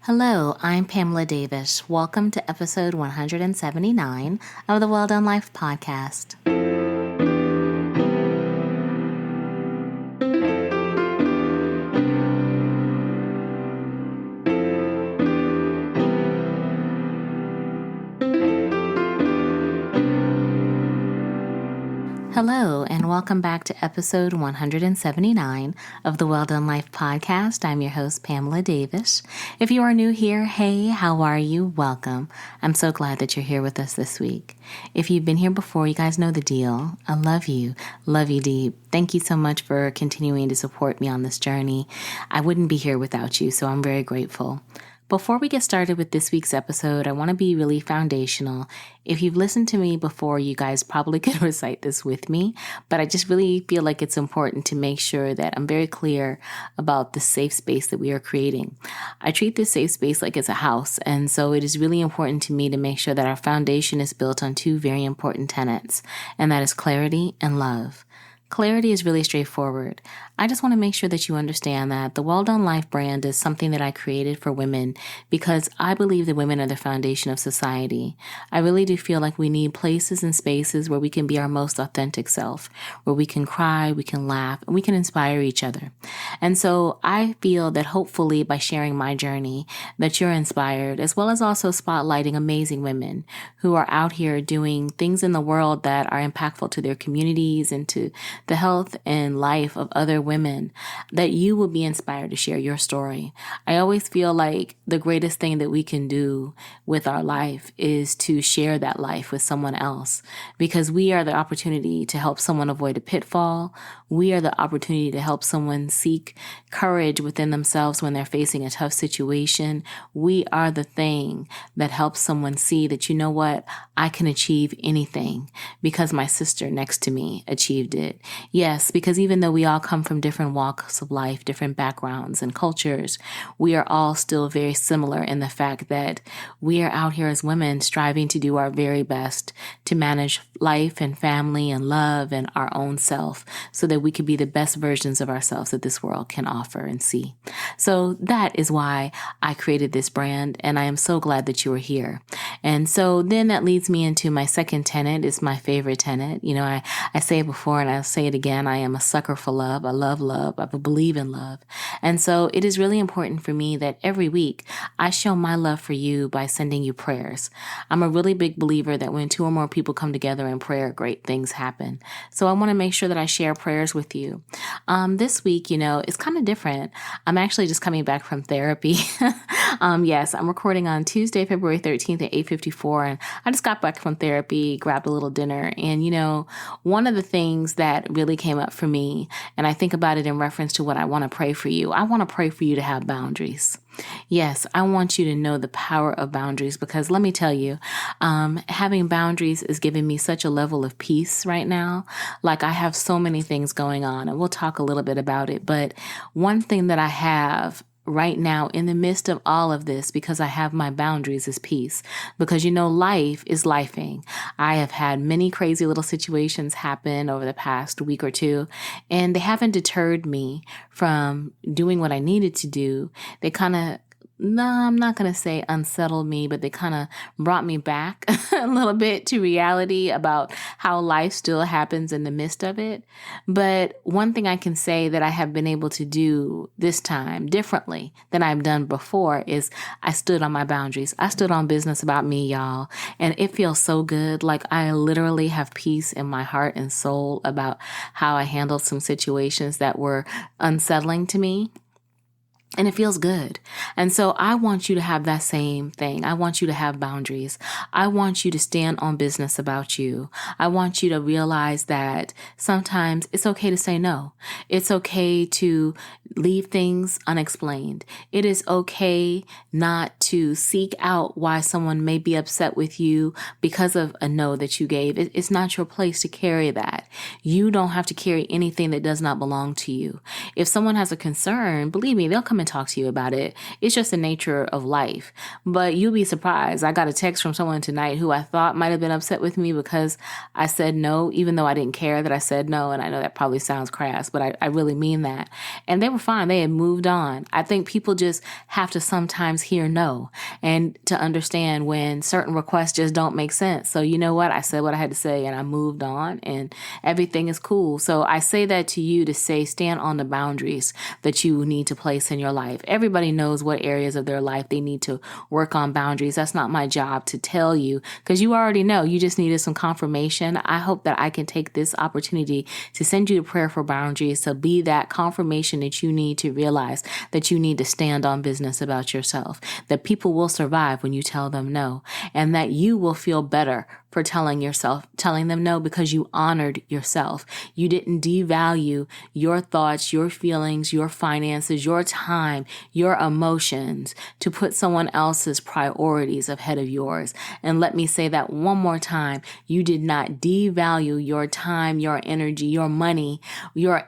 Hello, I'm Pamela Davis. Welcome to episode 179 of the Well Done Life podcast. Hello, and welcome back to episode 179 of the Well Done Life podcast. I'm your host, Pamela Davis. If you are new here, hey, how are you? Welcome. I'm so glad that you're here with us this week. If you've been here before, you guys know the deal. I love you deep. Thank you so much for continuing to support me on this journey. I wouldn't be here without you, so I'm very grateful. Before we get started with this week's episode, I want to be really foundational. If you've listened to me before, you guys probably could recite this with me, but I just really feel like it's important to make sure that I'm very clear about the safe space that we are creating. I treat this safe space like it's a house, and so it is really important to me to make sure that our foundation is built on two very important tenets, and that is clarity and love. Clarity is really straightforward. I just want to make sure that you understand that the Well Done Life brand is something that I created for women because I believe that women are the foundation of society. I really do feel like we need places and spaces where we can be our most authentic self, where we can cry, we can laugh, and we can inspire each other. And so I feel that hopefully by sharing my journey that you're inspired, as well as also spotlighting amazing women who are out here doing things in the world that are impactful to their communities and to the health and life of other women, that you will be inspired to share your story. I always feel like the greatest thing that we can do with our life is to share that life with someone else, because we are the opportunity to help someone avoid a pitfall. We are the opportunity to help someone seek courage within themselves when they're facing a tough situation. We are the thing that helps someone see that, you know what, I can achieve anything because my sister next to me achieved it. Yes, because even though we all come from different walks of life, different backgrounds and cultures, we are all still very similar in the fact that we are out here as women striving to do our very best to manage life and family and love and our own self so that we can be the best versions of ourselves that this world can offer and see. So that is why I created this brand, and I am so glad that you are here. And so then that leads me into my second tenet. It's my favorite tenet. You know, I say it before and I'll say it again. I am a sucker for love. I love love. I believe in love. And so it is really important for me that every week I show my love for you by sending you prayers. I'm a really big believer that when two or more people come together in prayer, great things happen. So I want to make sure that I share prayers with you. This week, you know, it's kind of different. I'm actually just coming back from therapy. Yes, I'm recording on Tuesday, February 13th at 8:54. And I just got back from therapy, grabbed a little dinner. And, you know, one of the things that really came up for me, and I think about it in reference to what I want to pray for you. I want to pray for you to have boundaries. Yes, I want you to know the power of boundaries, because let me tell you, having boundaries is giving me such a level of peace right now. Like, I have so many things going on, and we'll talk a little bit about it. But one thing that I have right now in the midst of all of this, because I have my boundaries, is peace. Because, you know, life is lifing. I have had many crazy little situations happen over the past week or two, and they haven't deterred me from doing what I needed to do. They kind of, no, I'm not going to say unsettled me, but they kind of brought me back a little bit to reality about how life still happens in the midst of it. But one thing I can say that I have been able to do this time differently than I've done before is I stood on my boundaries. I stood on business about me, y'all. And it feels so good. Like, I literally have peace in my heart and soul about how I handled some situations that were unsettling to me. And it feels good. And so I want you to have that same thing. I want you to have boundaries. I want you to stand on business about you. I want you to realize that sometimes it's okay to say no. It's okay to leave things unexplained. It is okay not to seek out why someone may be upset with you because of a no that you gave. It's not your place to carry that. You don't have to carry anything that does not belong to you. If someone has a concern, believe me, they'll come and talk to you about it. It's just the nature of life. But you'll be surprised. I got a text from someone tonight who I thought might have been upset with me because I said no, even though I didn't care that I said no. And I know that probably sounds crass, but I really mean that. And they were fine. They had moved on. I think people just have to sometimes hear no and to understand when certain requests just don't make sense. So you know what? I said what I had to say and I moved on and everything is cool. So I say that to you to say, stand on the boundaries that you need to place in your life. Everybody knows what areas of their life they need to work on boundaries. That's not my job to tell you because you already know. You just needed some confirmation. I hope that I can take this opportunity to send you a prayer for boundaries to be that confirmation that you need to realize that you need to stand on business about yourself, that people will survive when you tell them no, and that you will feel better for telling them no because you honored yourself. You didn't devalue your thoughts, your feelings, your finances, your time, your emotions to put someone else's priorities ahead of yours. And let me say that one more time. You did not devalue your time, your energy, your money, your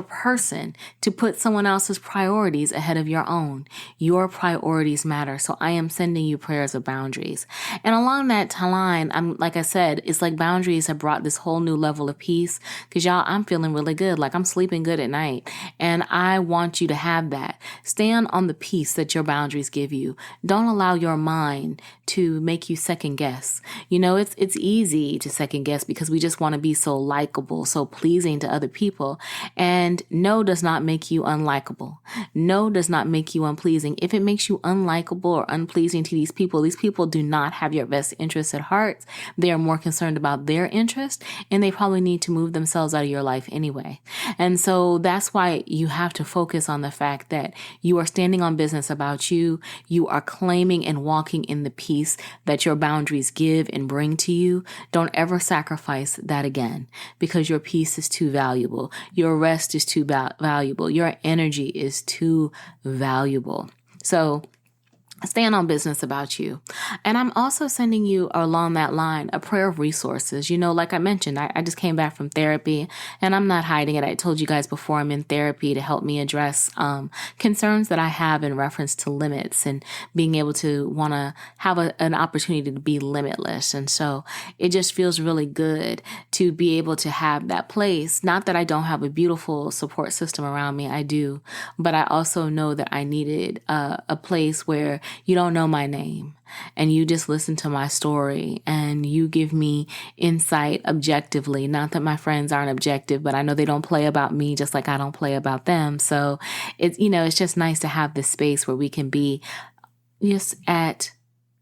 person to put someone else's priorities ahead of your own. Your priorities matter. So I am sending you prayers of boundaries. And along that line, like I said, it's like boundaries have brought this whole new level of peace because y'all, I'm feeling really good. Like I'm sleeping good at night. And I want you to have that. Stand on the peace that your boundaries give you. Don't allow your mind to make you second guess. You know, it's easy to second guess because we just want to be so likable, so pleasing to other people. And no does not make you unlikable. No does not make you unpleasing. If it makes you unlikable or unpleasing to these people do not have your best interests at heart. They are more concerned about their interest and they probably need to move themselves out of your life anyway. And so that's why you have to focus on the fact that you are standing on business about you. You are claiming and walking in the peace that your boundaries give and bring to you. Don't ever sacrifice that again because your peace is too valuable. Your rest is too valuable. Your energy is too valuable. So stand on business about you. And I'm also sending you along that line a prayer of resources. You know, like I mentioned, I just came back from therapy and I'm not hiding it. I told you guys before I'm in therapy to help me address concerns that I have in reference to limits and being able to want to have an opportunity to be limitless. And so it just feels really good to be able to have that place. Not that I don't have a beautiful support system around me. I do. But I also know that I needed a place where you don't know my name and you just listen to my story and you give me insight objectively. Not that my friends aren't objective, but I know they don't play about me just like I don't play about them. So it's just nice to have this space where we can be just at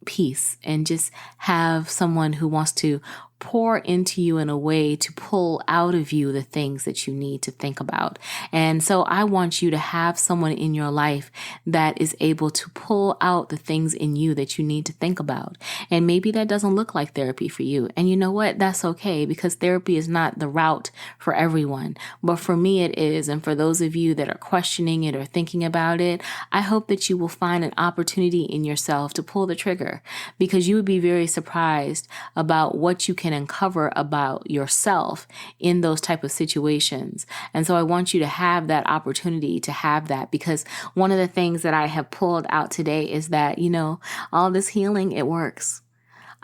peace and just have someone who wants to pour into you in a way to pull out of you the things that you need to think about. And so I want you to have someone in your life that is able to pull out the things in you that you need to think about. And maybe that doesn't look like therapy for you. And you know what? That's okay because therapy is not the route for everyone. But for me, it is. And for those of you that are questioning it or thinking about it, I hope that you will find an opportunity in yourself to pull the trigger because you would be very surprised about what you can uncover about yourself in those type of situations. And so I want you to have that opportunity to have that because one of the things that I have pulled out today is that, all this healing, it works.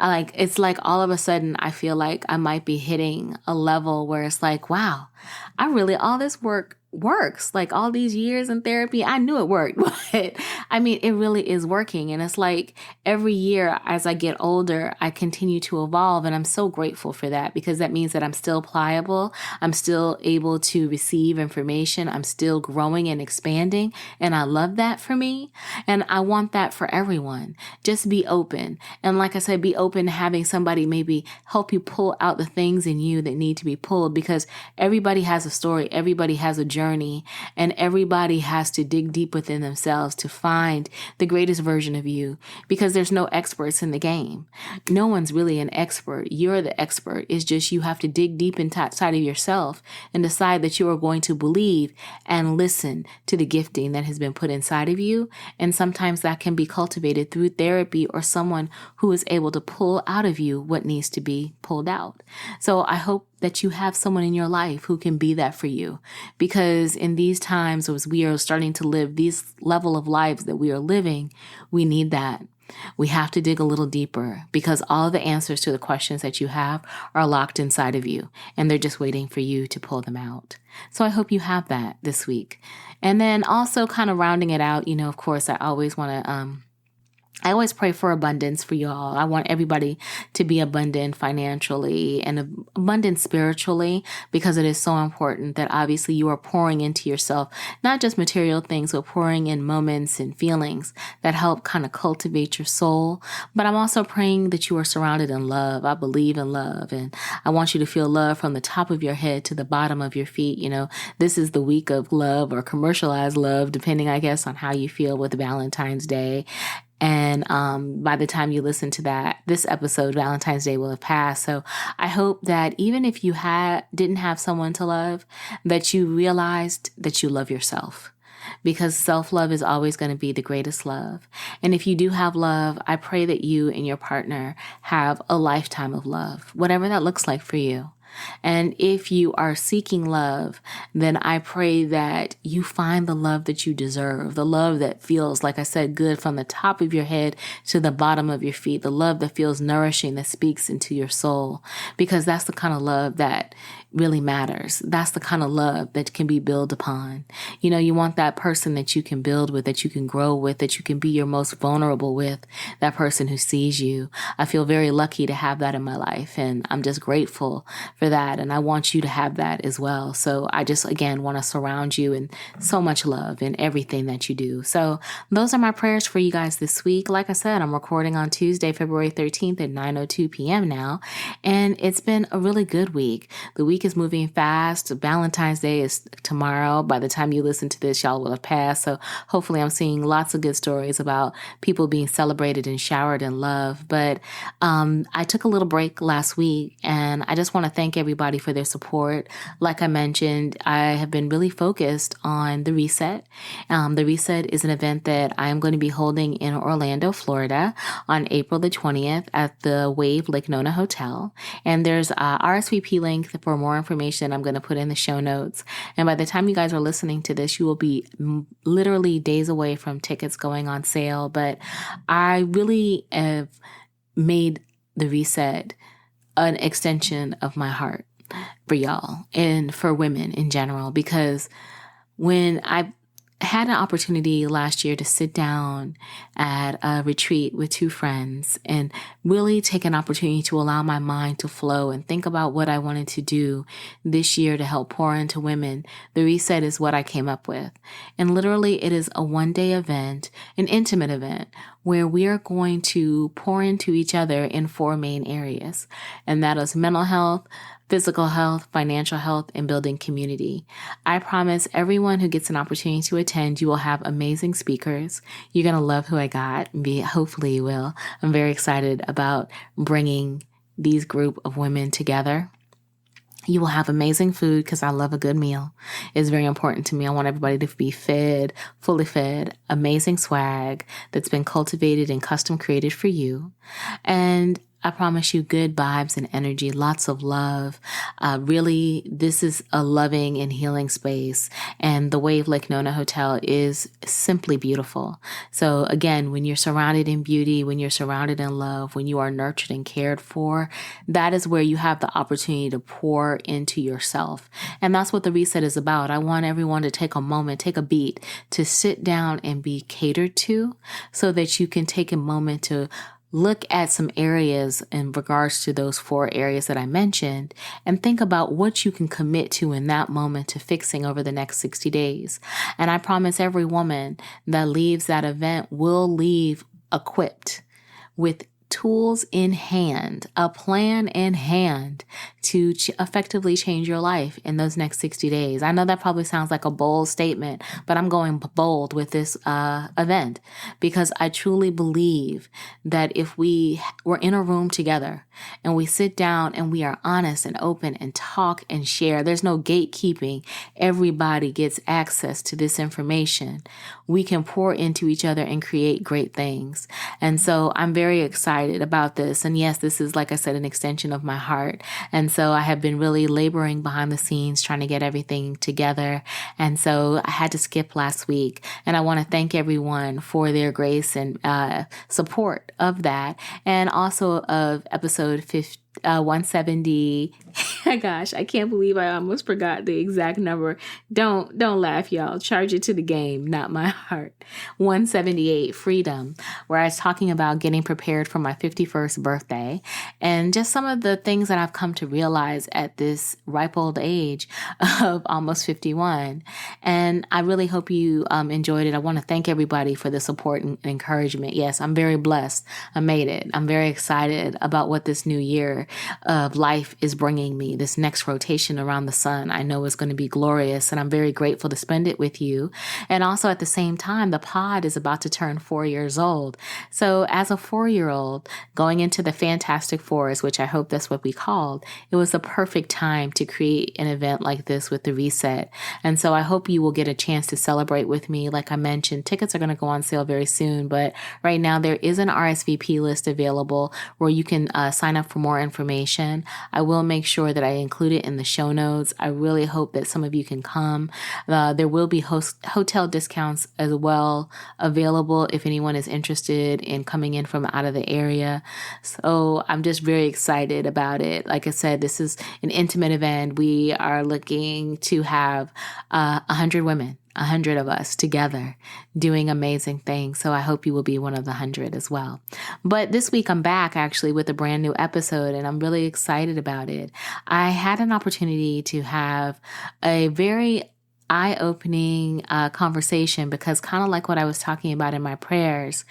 It's like all of a sudden I feel like I might be hitting a level where it's like, wow, all this work works. Like all these years in therapy, I knew it worked, but it really is working. And it's like every year as I get older, I continue to evolve. And I'm so grateful for that because that means that I'm still pliable. I'm still able to receive information. I'm still growing and expanding. And I love that for me. And I want that for everyone. Just be open. And like I said, be open to having somebody maybe help you pull out the things in you that need to be pulled because everybody has a story. Everybody has a journey. And everybody has to dig deep within themselves to find the greatest version of you because there's no experts in the game. No one's really an expert. You're the expert. It's just you have to dig deep inside of yourself and decide that you are going to believe and listen to the gifting that has been put inside of you. And sometimes that can be cultivated through therapy or someone who is able to pull out of you what needs to be pulled out. So I hope that you have someone in your life who can be that for you. Because in these times, as we are starting to live these level of lives that we are living, we need that. We have to dig a little deeper because all the answers to the questions that you have are locked inside of you, and they're just waiting for you to pull them out. So I hope you have that this week. And then also kind of rounding it out, of course, I always pray for abundance for y'all. I want everybody to be abundant financially and abundant spiritually, because it is so important that obviously you are pouring into yourself, not just material things, but pouring in moments and feelings that help kind of cultivate your soul. But I'm also praying that you are surrounded in love. I believe in love, and I want you to feel love from the top of your head to the bottom of your feet. This is the week of love, or commercialized love, depending, I guess, on how you feel with Valentine's Day. And by the time you listen to this episode, Valentine's Day will have passed. So I hope that even if you didn't have someone to love, that you realized that you love yourself. Because self-love is always going to be the greatest love. And if you do have love, I pray that you and your partner have a lifetime of love, whatever that looks like for you. And if you are seeking love, then I pray that you find the love that you deserve, the love that feels, like I said, good from the top of your head to the bottom of your feet, the love that feels nourishing, that speaks into your soul, because that's the kind of love that really matters. That's the kind of love that can be built upon. You want that person that you can build with, that you can grow with, that you can be your most vulnerable with, that person who sees you. I feel very lucky to have that in my life, and I'm just grateful for that. And I want you to have that as well. So I just, again, want to surround you in so much love in everything that you do. So those are my prayers for you guys this week. Like I said, I'm recording on Tuesday, February 13th at 9:02 p.m. now. And it's been a really good week. The week is moving fast. Valentine's Day is tomorrow. By the time you listen to this, y'all will have passed. So hopefully I'm seeing lots of good stories about people being celebrated and showered in love. But I took a little break last week, and I just want to thank everybody for their support. Like I mentioned, I have been really focused on the Reset. The Reset is an event that I am going to be holding in Orlando, Florida on April the 20th at the Wave Lake Nona Hotel. And there's a RSVP link for more information I'm going to put in the show notes. And by the time you guys are listening to this, you will be literally days away from tickets going on sale. But I really have made the Reset an extension of my heart for y'all and for women in general, because when I had an opportunity last year to sit down at a retreat with two friends and really take an opportunity to allow my mind to flow and think about what I wanted to do this year to help pour into women, the Reset is what I came up with. And literally it is a one-day event, an intimate event, where we are going to pour into each other in 4 main areas. And that is mental health, physical health, financial health, and building community. I promise everyone who gets an opportunity to attend, you will have amazing speakers. You're going to love who I got. Hopefully you will. I'm very excited about bringing these group of women together. You will have amazing food because I love a good meal. It's very important to me. I want everybody to be fed, fully fed, amazing swag that's been cultivated and custom created for you. And I promise you good vibes and energy, lots of love. Really, this is a loving and healing space. And the Wave Lake Nona Hotel is simply beautiful. So again, when you're surrounded in beauty, when you're surrounded in love, when you are nurtured and cared for, that is where you have the opportunity to pour into yourself. And that's what the Reset is about. I want everyone to take a moment, take a beat, to sit down and be catered to so that you can take a moment to look at some areas in regards to those 4 areas that I mentioned and think about what you can commit to in that moment to fixing over the next 60 days. And I promise every woman that leaves that event will leave equipped with tools in hand, a plan in hand to effectively change your life in those next 60 days. I know that probably sounds like a bold statement, but I'm going bold with this event because I truly believe that if we were in a room together and we sit down and we are honest and open and talk and share, there's no gatekeeping. Everybody gets access to this information. We can pour into each other and create great things. And so I'm very excited about this. And yes, this is, like I said, an extension of my heart. And so I have been really laboring behind the scenes, trying to get everything together. And so I had to skip last week. And I want to thank everyone for their grace and support of that. And also of episode 170. Oh gosh, I can't believe I almost forgot the exact number. Don't laugh, y'all. Charge it to the game, not my heart. 178, Freedom, where I was talking about getting prepared for my 51st birthday and just some of the things that I've come to realize at this ripe old age of almost 51. And I really hope you enjoyed it. I want to thank everybody for the support and encouragement. Yes, I'm very blessed. I made it. I'm very excited about what this new year of life is bringing me. This next rotation around the sun, I know is going to be glorious, and I'm very grateful to spend it with you. And also at the same time, the pod is about to turn 4 years old. So as a 4-year-old going into the Fantastic Fours, which I hope that's what we called, it was the perfect time to create an event like this with the reset. And so I hope you will get a chance to celebrate with me. Like I mentioned, tickets are going to go on sale very soon, but right now there is an RSVP list available where you can sign up for more information. I will make sure that I include it in the show notes. I really hope that some of you can come. There will be hotel discounts as well available if anyone is interested in coming in from out of the area. So I'm just very excited about it. Like I said, this is an intimate event. We are looking to have 100 women. 100 of us together doing amazing things. So I hope you will be one of the 100 as well. But this week I'm back actually with a brand new episode, and I'm really excited about it. I had an opportunity to have a very eye-opening conversation because kind of like what I was talking about in my prayers,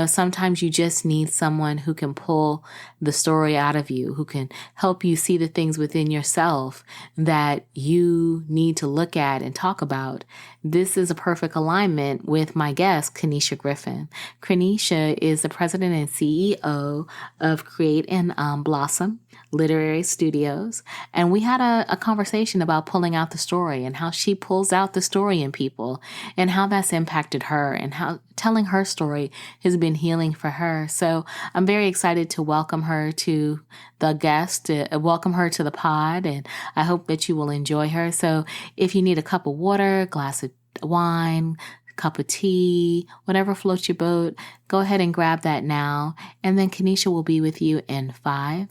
sometimes you just need someone who can pull the story out of you, who can help you see the things within yourself that you need to look at and talk about. This is a perfect alignment with my guest, Kennisha Griffin. Kennisha is the president and CEO of Create and Blossom Literary Studios. And we had a conversation about pulling out the story and how she pulls out the story in people and how that's impacted her and how telling her story has been healing for her. So I'm very excited to welcome her to the guest, welcome her to the pod, and I hope that you will enjoy her. So if you need a cup of water, glass of wine, cup of tea, whatever floats your boat, go ahead and grab that now. And then Kennisha will be with you in 5,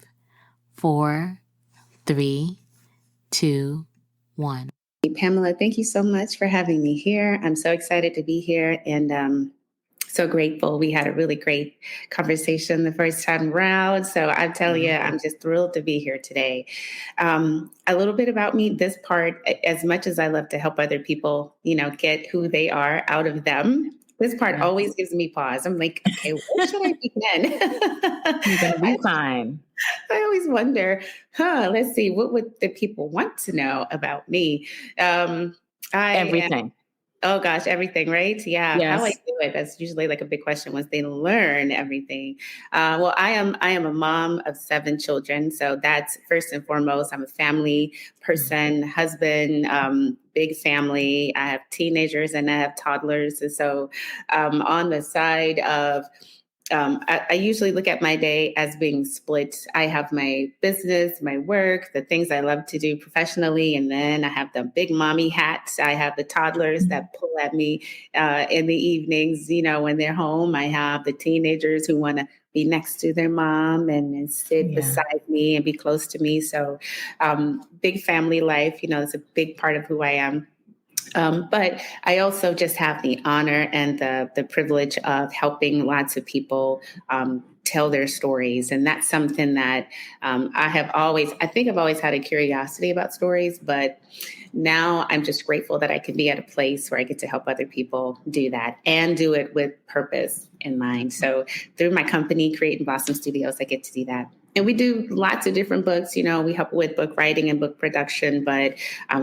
4, 3, 2, 1. Pamela, thank you so much for having me here. I'm so excited to be here and so grateful. We had a really great conversation the first time around. So I tell you, I'm just thrilled to be here today. A little bit about me, this part, as much as I love to help other people, get who they are out of them, this part always gives me pause. I'm like, okay, where should I begin? You're going to be fine. I always wonder, let's see, what would the people want to know about me? Everything. Oh gosh, everything, right? Yeah. Yes. How I do it. That's usually like a big question once they learn everything. Well, I am a mom of 7 children. So that's first and foremost. I'm a family person, husband, big family. I have teenagers and I have toddlers. And so on the side of I usually look at my day as being split. I have my business, my work, the things I love to do professionally, and then I have the big mommy hats. I have the toddlers that pull at me in the evenings, when they're home. I have the teenagers who want to be next to their mom and sit beside me and be close to me. So big family life, it's a big part of who I am. But I also just have the honor and the privilege of helping lots of people tell their stories. And that's something that I think I've always had a curiosity about stories, but now I'm just grateful that I can be at a place where I get to help other people do that and do it with purpose in mind. So through my company, Create and Blossom Studios, I get to do that. And we do lots of different books. We help with book writing and book production, but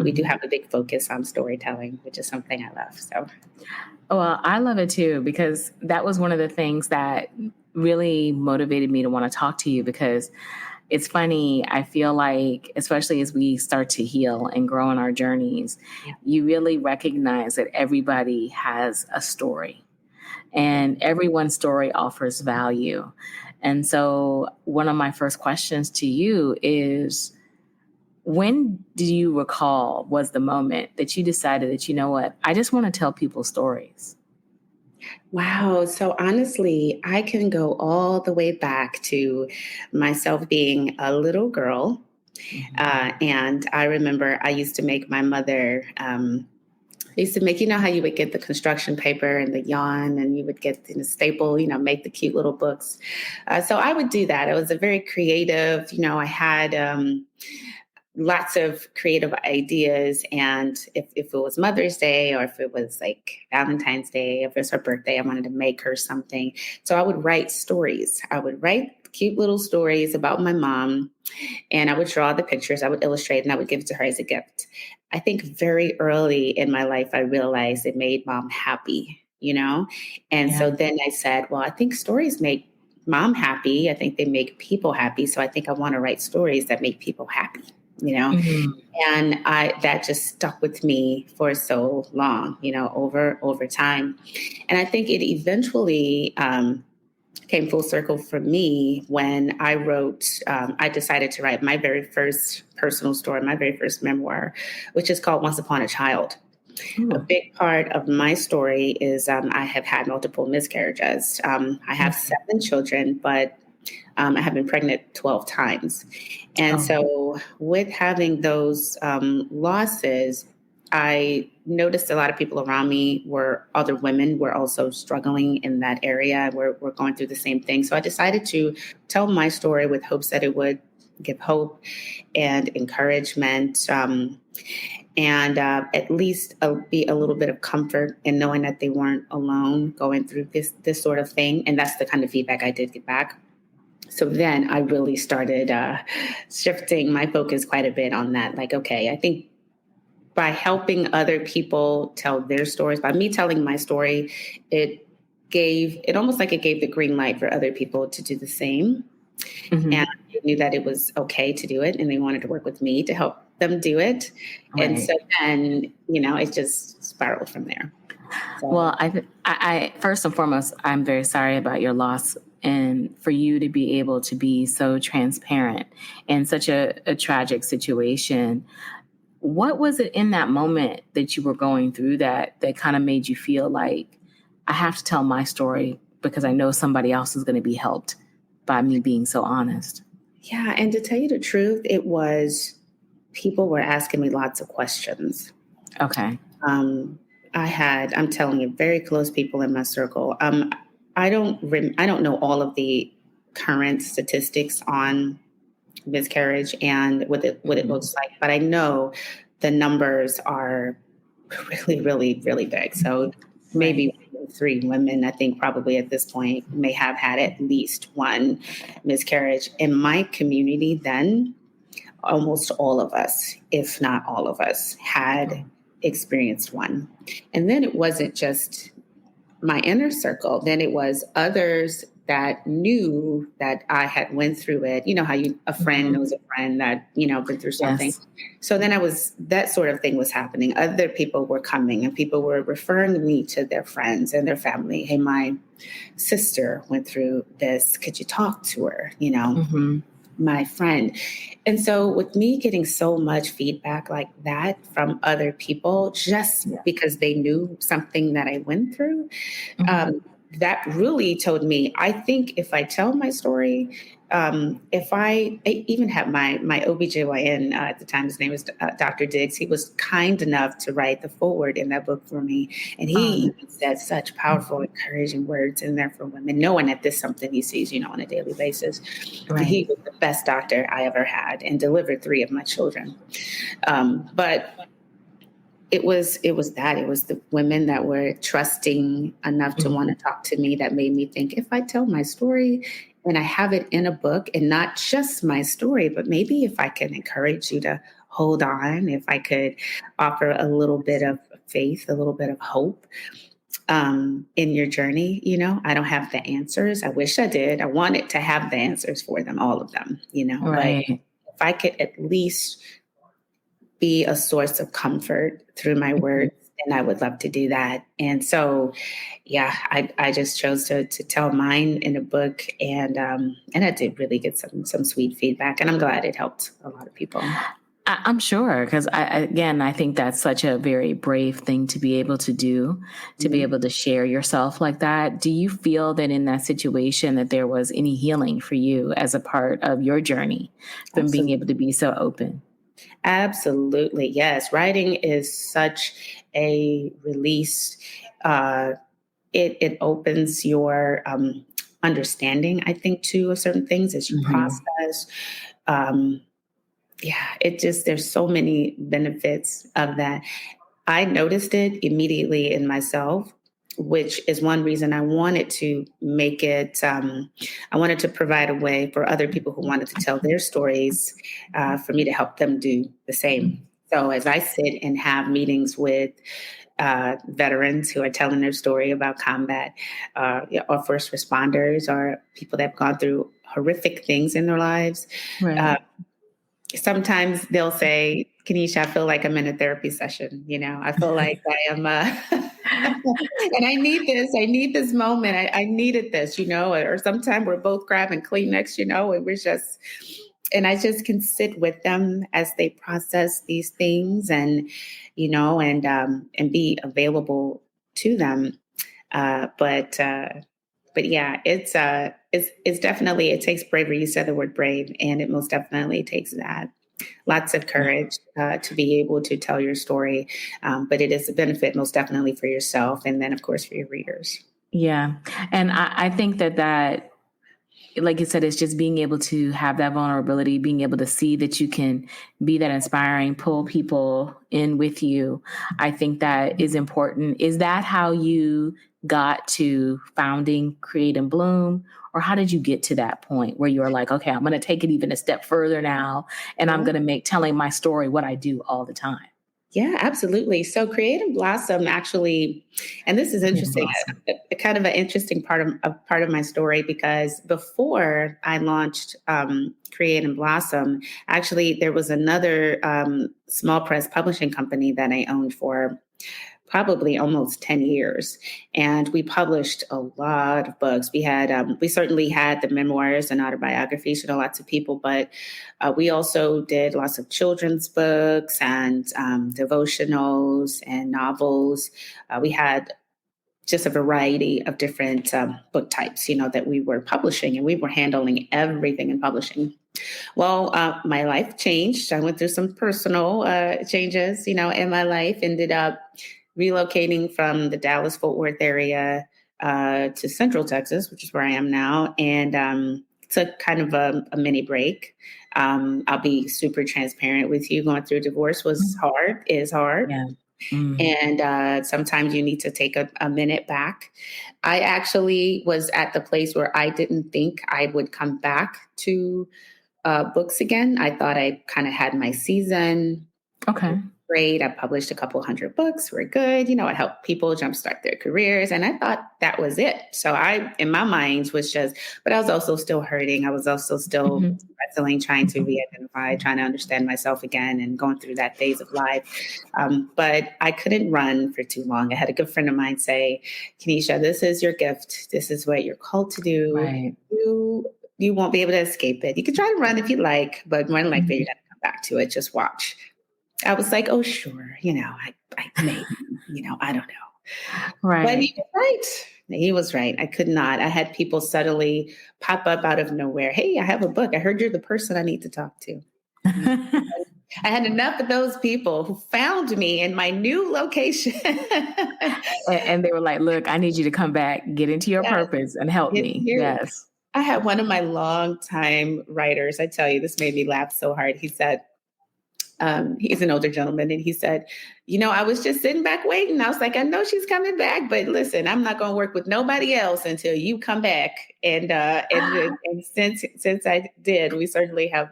we do have a big focus on storytelling, which is something I love. So, well, I love it too, because that was one of the things that really motivated me to want to talk to you, because it's funny. I feel like, especially as we start to heal and grow in our journeys, you really recognize that everybody has a story. and everyone's story offers value. And so one of my first questions to you is, when do you recall was the moment that you decided that, you know what, I just want to tell people stories? Wow. So honestly, I can go all the way back to myself being a little girl. And I remember I used to make my mother, I used to make, you know, how you would get the construction paper and the yarn and you would get the staple, you know, make the cute little books. So I would do that. It was a very creative, you know, I had lots of creative ideas. And if it was Mother's Day or if it was like Valentine's Day, if it was her birthday, I wanted to make her something. So I would write stories. I would write cute little stories about my mom, and I would draw the pictures, I would illustrate, and I would give it to her as a gift. I think very early in my life, I realized it made mom happy, you know? And so then I said, well, I think stories make mom happy. I think they make people happy. So I think I want to write stories that make people happy, you know? And that just stuck with me for so long, you know, over time. And I think it eventually came full circle for me when I decided to write my very first personal story, my very first memoir, which is called Once Upon a Child. A big part of my story is I have had multiple miscarriages. I have 7 children, but I have been pregnant 12 times. And so with having those losses, I noticed a lot of people around me other women were also struggling in that area. We're going through the same thing. So I decided to tell my story with hopes that it would give hope and encouragement, and at least be a little bit of comfort in knowing that they weren't alone going through this sort of thing. And that's the kind of feedback I did get back. So then I really started shifting my focus quite a bit on that. Like, okay, I think by helping other people tell their stories, by me telling my story, it almost like it gave the green light for other people to do the same. And I knew that it was okay to do it, and they wanted to work with me to help them do it. Right. And so then, you know, it just spiraled from there. So. Well, I first and foremost, I'm very sorry about your loss, and for you to be able to be so transparent in such a tragic situation. What was it in that moment that you were going through that kind of made you feel like, I have to tell my story because I know somebody else is going to be helped by me being so honest? Yeah. And to tell you the truth, it was people were asking me lots of questions. Okay. I'm telling you, very close people in my circle. I don't know all of the current statistics on miscarriage and what it looks like, but I know the numbers are really, really, really big. So maybe 3 women, I think probably at this point, may have had at least one miscarriage. In my community then, almost all of us, if not all of us, had experienced one. And then it wasn't just my inner circle. Then it was others that knew that I had went through it. You know how a friend knows a friend that, you know, been through something. Yes. So then that sort of thing was happening. Other people were coming and people were referring me to their friends and their family. Hey, my sister went through this. Could you talk to her? You know, my friend. And so with me getting so much feedback like that from other people, just because they knew something that I went through, that really told me, I think if I tell my story, if I even have my OBGYN at the time, his name was Dr. Diggs, he was kind enough to write the foreword in that book for me. And he said such powerful, encouraging words in there for women, knowing that this is something he sees, you know, on a daily basis. Right. He was the best doctor I ever had and delivered 3 of my children. But it was the women that were trusting enough to want to talk to me that made me think, if I tell my story and I have it in a book, and not just my story, but maybe if I can encourage you to hold on, if I could offer a little bit of faith, a little bit of hope in your journey. You know, I don't have the answers. I wish I did. I wanted to have the answers for them, all of them, you know, right. But if I could at least be a source of comfort through my words, And I would love to do that. And so, yeah, I just chose to tell mine in a book, and I did really get some sweet feedback, and I'm glad it helped a lot of people. I'm sure, because I think that's such a very brave thing to be able to do, to be able to share yourself like that. Do you feel that in that situation that there was any healing for you as a part of your journey from being able to be so open? Absolutely. Yes. Writing is such a release. It opens your understanding, I think, too, of certain things as you process. Yeah, there's so many benefits of that. I noticed it immediately in myself, which is one reason I wanted to make it, I wanted to provide a way for other people who wanted to tell their stories, for me to help them do the same. So as I sit and have meetings with veterans who are telling their story about combat, or first responders, or people that have gone through horrific things in their lives, Right. sometimes they'll say, Kennisha, I feel like I'm in a therapy session. I feel like I am, and I need this moment. I needed this, or sometimes we're both grabbing Kleenex, and and I just can sit with them as they process these things, and, and be available to them. But yeah, it's definitely, it takes bravery. You said the word brave, and it most definitely takes that. Lots of courage to be able to tell your story. But it is a benefit most definitely for yourself, and then of course for your readers. Yeah. And I think that, like you said, it's just being able to have that vulnerability, being able to see that you can be that inspiring, pull people in with you. I think that is important. Is that how you got to founding Create and Bloom? Or how did you get to that point where you were like, okay, I'm going to take it even a step further now, and I'm going to make telling my story what I do all the time? Yeah, absolutely. So Create and Blossom actually, and this is interesting, a kind of an interesting part of my story, because before I launched Create and Blossom, actually there was another small press publishing company that I owned for probably almost 10 years. And we published a lot of books. We certainly had the memoirs and autobiographies, lots of people, but we also did lots of children's books and devotionals and novels. We had just a variety of different book types, that we were publishing, and we were handling everything in publishing. Well, my life changed. I went through some personal changes, in my life. Ended up relocating from the Dallas-Fort Worth area to Central Texas, which is where I am now, and took kind of a mini break. I'll be super transparent with you. Going through divorce is hard. Yeah. And sometimes you need to take a minute back. I actually was at the place where I didn't think I would come back to books again. I thought I kind of had my season. Okay. Great. I published a couple hundred books. We're good. I helped people jumpstart their careers. And I thought that was it. So in my mind but I was also still hurting. I was also still wrestling, trying to re-identify, trying to understand myself again, and going through that phase of life. But I couldn't run for too long. I had a good friend of mine say, Kennisha, this is your gift. This is what you're called to do. Right. You won't be able to escape it. You can try to run if you like, but more than likely you're going to come back to it. Just watch. I was like, oh, sure. I maybe, I don't know. Right. But he was right. He was right. I could not. I had people suddenly pop up out of nowhere. Hey, I have a book. I heard you're the person I need to talk to. I had enough of those people who found me in my new location. And they were like, look, I need you to come back, get into your purpose and help me. Yes. I had one of my longtime writers. I tell you, this made me laugh so hard. He said, he's an older gentleman, and he said, I was just sitting back waiting. I was like, I know she's coming back, but listen, I'm not going to work with nobody else until you come back. And since I did, we certainly have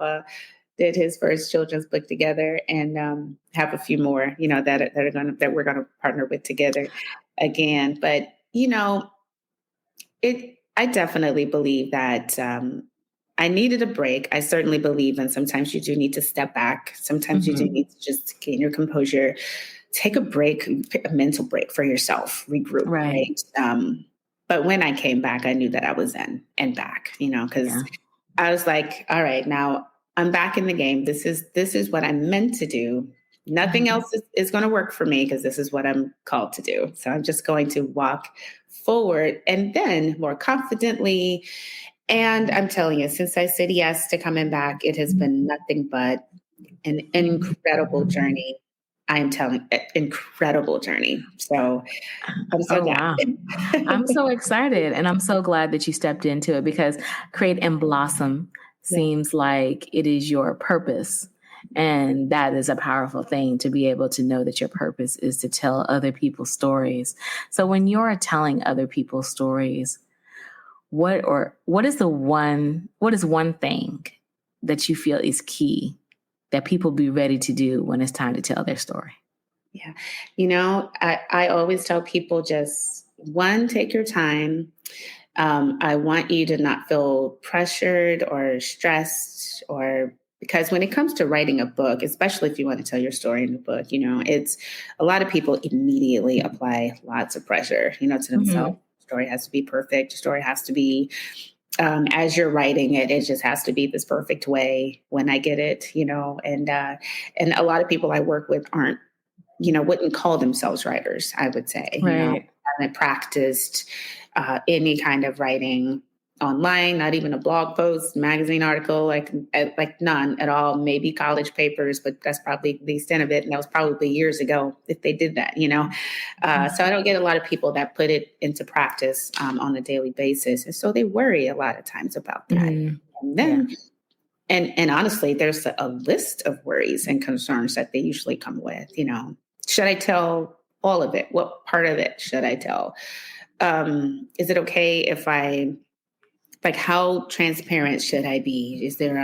did his first children's book together, and have a few more, that we're going to partner with together again. But I definitely believe that. I needed a break. I certainly believe, and sometimes you do need to step back. Sometimes you do need to just gain your composure, take a break, a mental break for yourself, regroup, right? But when I came back, I knew that I was in and back, because I was like, all right, now I'm back in the game. This is what I'm meant to do. Nothing else is going to work for me because this is what I'm called to do. So I'm just going to walk forward and then more confidently. And I'm telling you, since I said yes to coming back, it has been nothing but an incredible journey. I am telling incredible journey. So I'm so glad. Wow. I'm so excited. And I'm so glad that you stepped into it, because Create and Blossom seems like it is your purpose. And that is a powerful thing, to be able to know that your purpose is to tell other people's stories. So when you're telling other people's stories, what is one thing that you feel is key that people be ready to do when it's time to tell their story? Yeah. I always tell people, just one, take your time. I want you to not feel pressured or stressed, because when it comes to writing a book, especially if you want to tell your story in a book, it's a lot of people immediately apply lots of pressure, to themselves. Story has to be perfect. Your story has to be, as you're writing it, it just has to be this perfect way when I get it, and a lot of people I work with wouldn't call themselves writers, I would say, haven't practiced any kind of writing online, not even a blog post, magazine article, like none at all, maybe college papers, but that's probably the extent of it. And that was probably years ago if they did that, So I don't get a lot of people that put it into practice on a daily basis. And so they worry a lot of times about that. And then, and honestly, there's a list of worries and concerns that they usually come with, should I tell all of it? What part of it should I tell? Is it okay if how transparent should I be? Is there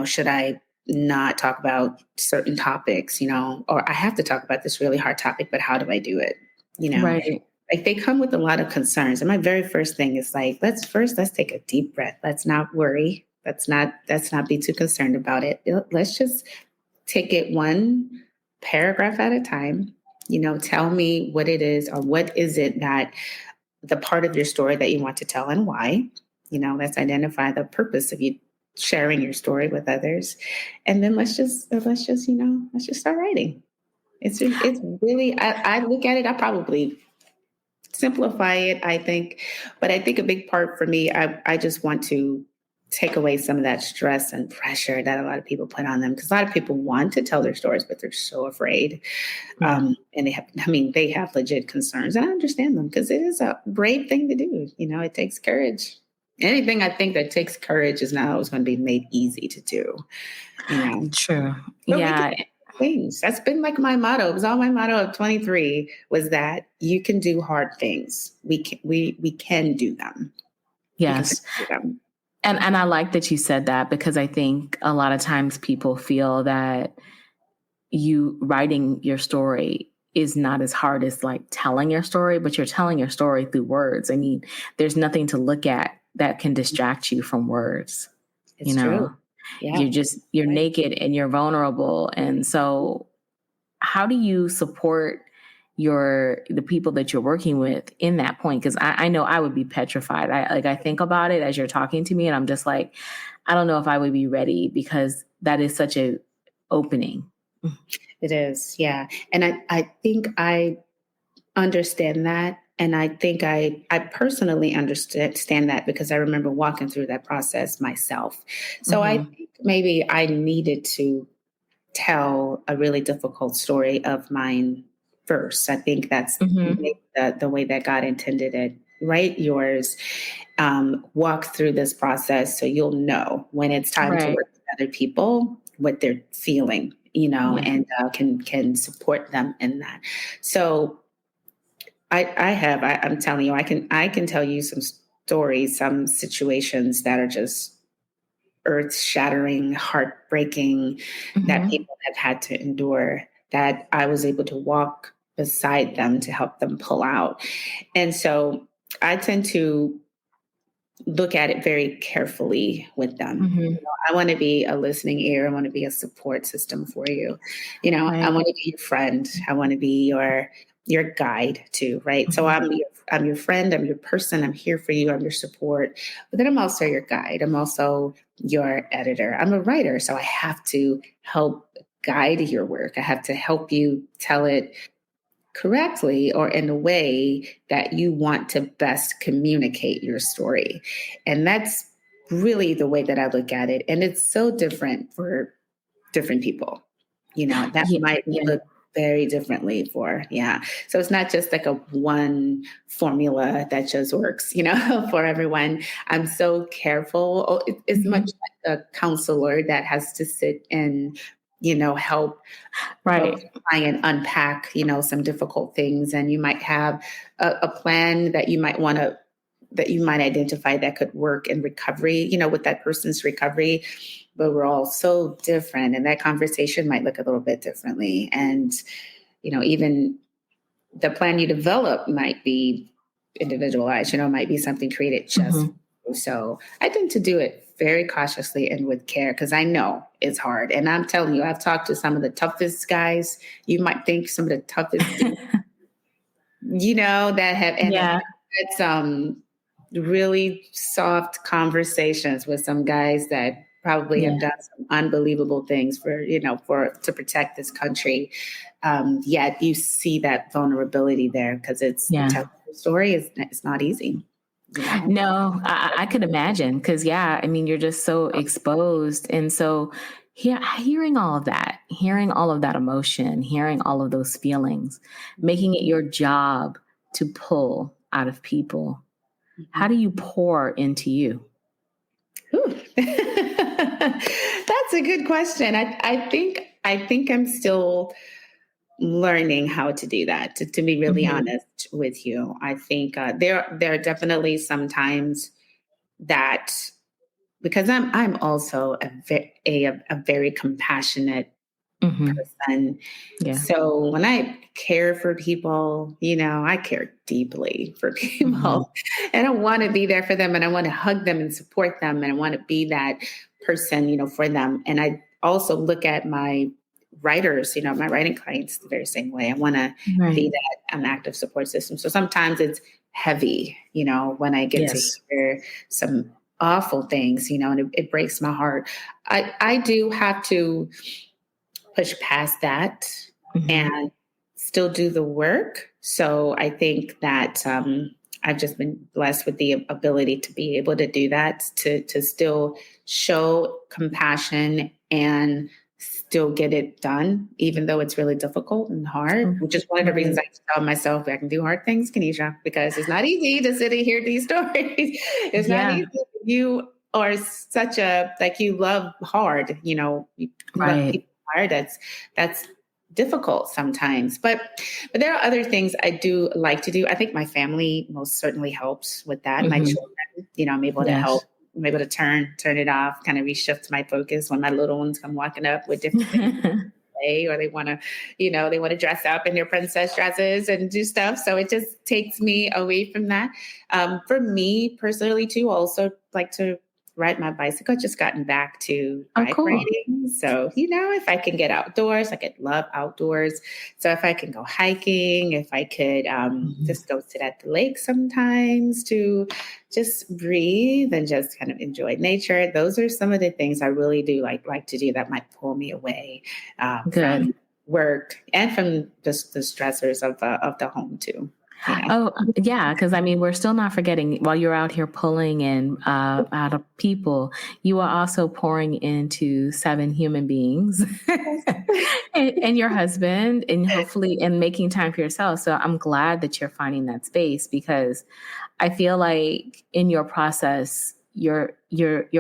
should I not talk about certain topics, or I have to talk about this really hard topic, but how do I do it? Like they come with a lot of concerns. And my very first thing is let's take a deep breath. Let's not worry. Let's not be too concerned about it. Let's just take it one paragraph at a time. Tell me what it is, or what is it that the part of your story that you want to tell and why. Let's identify the purpose of you sharing your story with others, and then let's just start writing. It's really, I look at it. I probably simplify it, I think, but I think a big part for me, I just want to take away some of that stress and pressure that a lot of people put on them, because a lot of people want to tell their stories, but they're so afraid. And they have legit concerns, and I understand them, because it is a brave thing to do. It takes courage. Anything I think that takes courage is not always going to be made easy to do. True. But things. That's been like my motto. It was all my motto of 23 was that you can do hard things. We can do them. Yes. And I like that you said that, because I think a lot of times people feel that you writing your story is not as hard as telling your story, but you're telling your story through words. I mean, there's nothing to look at that can distract you from words. It's true. Yeah. You're naked and you're vulnerable. And so how do you support the people that you're working with in that point? Because I know I would be petrified. I think about it as you're talking to me, and I'm just like, I don't know if I would be ready, because that is such a opening. It is. Yeah. And I think I understand that. And I think I personally understand that, because I remember walking through that process myself. So I think maybe I needed to tell a really difficult story of mine first. I think that's the way that God intended it. Write yours, walk through this process so you'll know when it's time to work with other people, what they're feeling, and can support them in that. So I'm telling you, I can tell you some stories, some situations that are just earth-shattering, heartbreaking, that people have had to endure, that I was able to walk beside them to help them pull out. And so I tend to look at it very carefully with them. Mm-hmm. I want to be a listening ear. I want to be a support system for you. I Right. want to be your friend. I want to be your guide too, right? So Mm-hmm. I'm your friend. I'm your person. I'm here for you. I'm your support. But then I'm also your guide. I'm also your editor. I'm a writer, so I have to help guide your work. I have to help you tell it correctly or in a way that you want to best communicate your story. And that's really the way that I look at it. And it's so different for different people. That Yeah. might Yeah. look very differently for, yeah. So it's not just like a one formula that just works, for everyone. I'm so careful. It's Mm-hmm. much like a counselor that has to sit and, help Right. try and unpack, some difficult things. And you might have a plan that you might identify that could work in recovery, with that person's recovery. But we're all so different. And that conversation might look a little bit differently. And, even the plan you develop might be individualized, might be something created just Mm-hmm. for you. So I tend to do it very cautiously and with care because I know it's hard. And I'm telling you, I've talked to some of the toughest guys. You might think some of the toughest dudes, that have, and Yeah. it's really soft conversations with some guys that probably have Yeah. done some unbelievable things to protect this country. Yet you see that vulnerability there because Yeah. telling the story it's not easy. No, I could imagine because, I mean, you're just so exposed. And so hearing all of that, hearing all of that emotion, hearing all of those feelings, making it your job to pull out of people. How do you pour into you? Ooh. That's a good question. I think I'm still learning how to do that. To be really Mm-hmm. honest with you, I think there are definitely some times that because I'm also a very compassionate Mm-hmm. person. Yeah. So when I care for people, I care deeply for Mm-hmm. people and I want to be there for them and I want to hug them and support them and I want to be that person, for them. And I also look at my writers, my writing clients the very same way. I want to Right. be that active support system. So sometimes it's heavy, when I get to Yes. hear some awful things, and it breaks my heart. I do have to push past that Mm-hmm. and still do the work. So I think that I've just been blessed with the ability to be able to do that, to still show compassion and still get it done, even though it's really difficult and hard, which is one of the reasons I tell myself I can do hard things, Kennisha, because it's not easy to sit and hear these stories. It's not easy. You are such you love hard, you love Right. people hard. That's difficult sometimes, but there are other things I do like to do. I think my family most certainly helps with that. My Mm-hmm. children, I'm able to help. I'm able to turn it off, kind of reshift my focus when my little ones come walking up with different things to play, or they want to, they want to dress up in their princess dresses and do stuff. So it just takes me away from that. For me personally, too, also like to ride my bicycle. I've just gotten back to bike riding. So, if I can get outdoors, I could love outdoors. So if I can go hiking, if I could just go sit at the lake sometimes to just breathe and just kind of enjoy nature. Those are some of the things I really do like to do that might pull me away from work and from just the stressors of the home too. Oh, yeah. Because I mean, we're still not forgetting while you're out here pulling in out of people, you are also pouring into 7 human beings and your husband, and hopefully, and making time for yourself. So I'm glad that you're finding that space because I feel like in your process, you're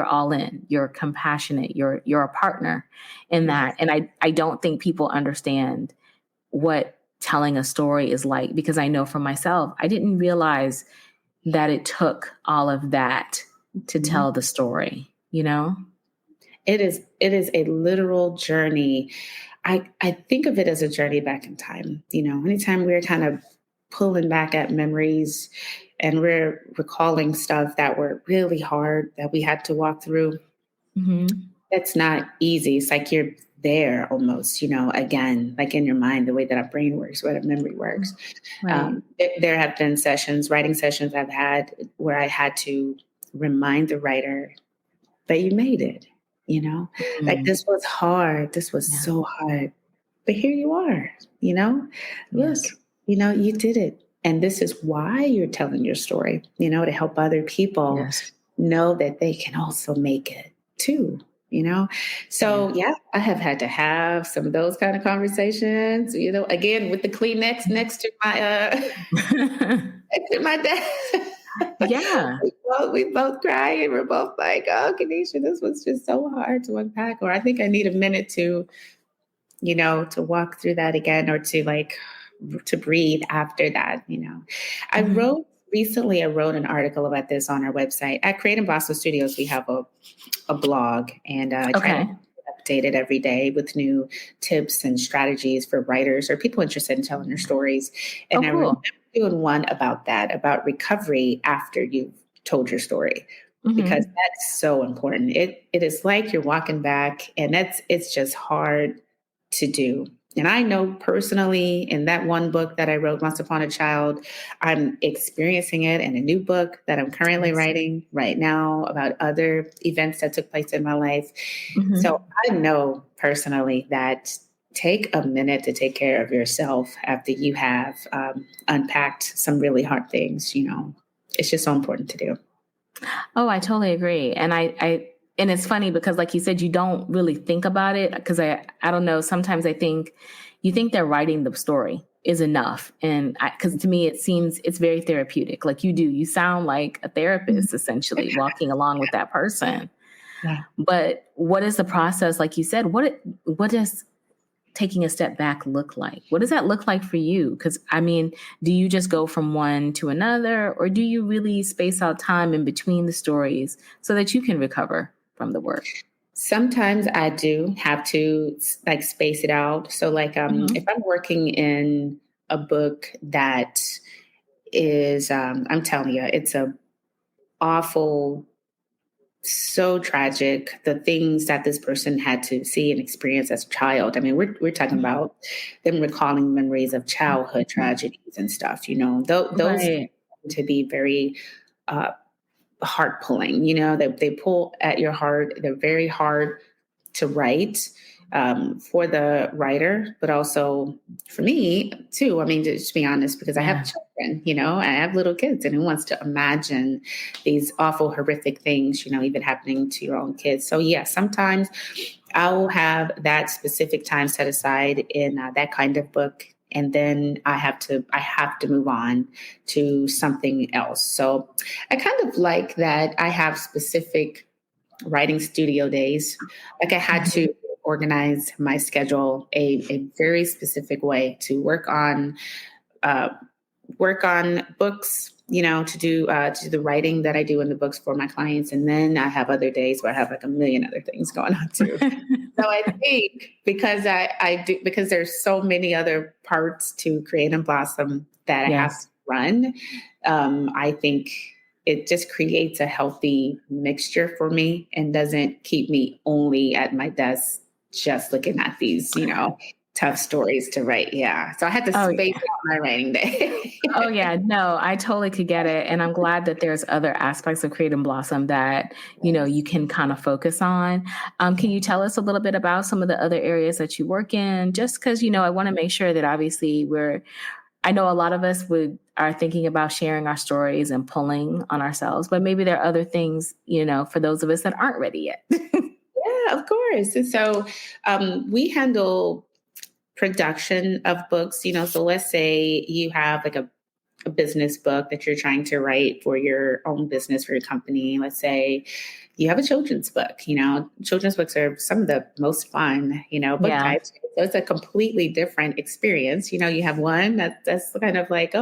all in. You're compassionate. You're a partner in that, and I don't think people understand what telling a story is like, because I know for myself, I didn't realize that it took all of that to tell the story, It is a literal journey. I think of it as a journey back in time. Anytime we're kind of pulling back at memories and we're recalling stuff that were really hard that we had to walk through. That's not easy. It's like you're there almost, again, like in your mind, the way that our brain works, where our memory works. Right. There have been writing sessions I've had where I had to remind the writer that you made it, like this was hard. This was so hard, but here you are, look, you did it. And this is why you're telling your story, to help other people know that they can also make it too. So I have had to have some of those kind of conversations, again, with the Kleenex next to my desk. Yeah. we both cry and we're both like, oh, Kennisha, this was just so hard to unpack. Or I think I need a minute to, to walk through that again, or to breathe after that. I Recently, I wrote an article about this on our website. At Create and Blossom Studios, we have a blog, and I try to update it every day with new tips and strategies for writers or people interested in telling their stories. And I remember doing one about that, about recovery after you've told your story, because that's so important. It is like you're walking back, and it's just hard to do. And I know personally, in that one book that I wrote, Once Upon a Child, I'm experiencing it in a new book that I'm currently writing right now about other events that took place in my life. So I know personally that take a minute to take care of yourself after you have unpacked some really hard things. It's just so important to do. Oh, I totally agree. And and it's funny because, like you said, you don't really think about it, because I don't know. Sometimes I think you think that writing the story is enough. And because to me, it seems it's very therapeutic. Like you sound like a therapist, essentially walking along with that person. Yeah. But what is the process? Like you said, what does taking a step back look like? What does that look like for you? Because do you just go from one to another, or do you really space out time in between the stories so that you can recover from the work? Sometimes I do have to space it out. So if I'm working in a book that is, I'm telling you, it's a awful, so tragic, the things that this person had to see and experience as a child. We're talking about them recalling memories of childhood tragedies and stuff, those to be very heart pulling, they pull at your heart. They're very hard to write for the writer, but also for me too. Just to be honest, because I have children, I have little kids, and who wants to imagine these awful, horrific things, even happening to your own kids. So sometimes I will have that specific time set aside in that kind of book. And then I have to move on to something else. So I kind of like that I have specific writing studio days. Like I had to organize my schedule a very specific way to work on books, to do the writing that I do in the books for my clients. And then I have other days where I have like a million other things going on too. So I think because because there's so many other parts to Create and Blossom that I have to run, I think it just creates a healthy mixture for me and doesn't keep me only at my desk just looking at these, tough stories to write. Yeah. So I had to space out my writing day. Oh yeah. No, I totally could get it. And I'm glad that there's other aspects of Create and Blossom that, you can kind of focus on. Can you tell us a little bit about some of the other areas that you work in? Just because, I want to make sure that obviously I know a lot of us are thinking about sharing our stories and pulling on ourselves, but maybe there are other things, for those of us that aren't ready yet. Yeah, of course. And so we handle production of books, so let's say you have like a business book that you're trying to write for your own business, for your company. Let's say you have a children's book, children's books are some of the most fun, book types. So it's a completely different experience. You have one that's kind of like,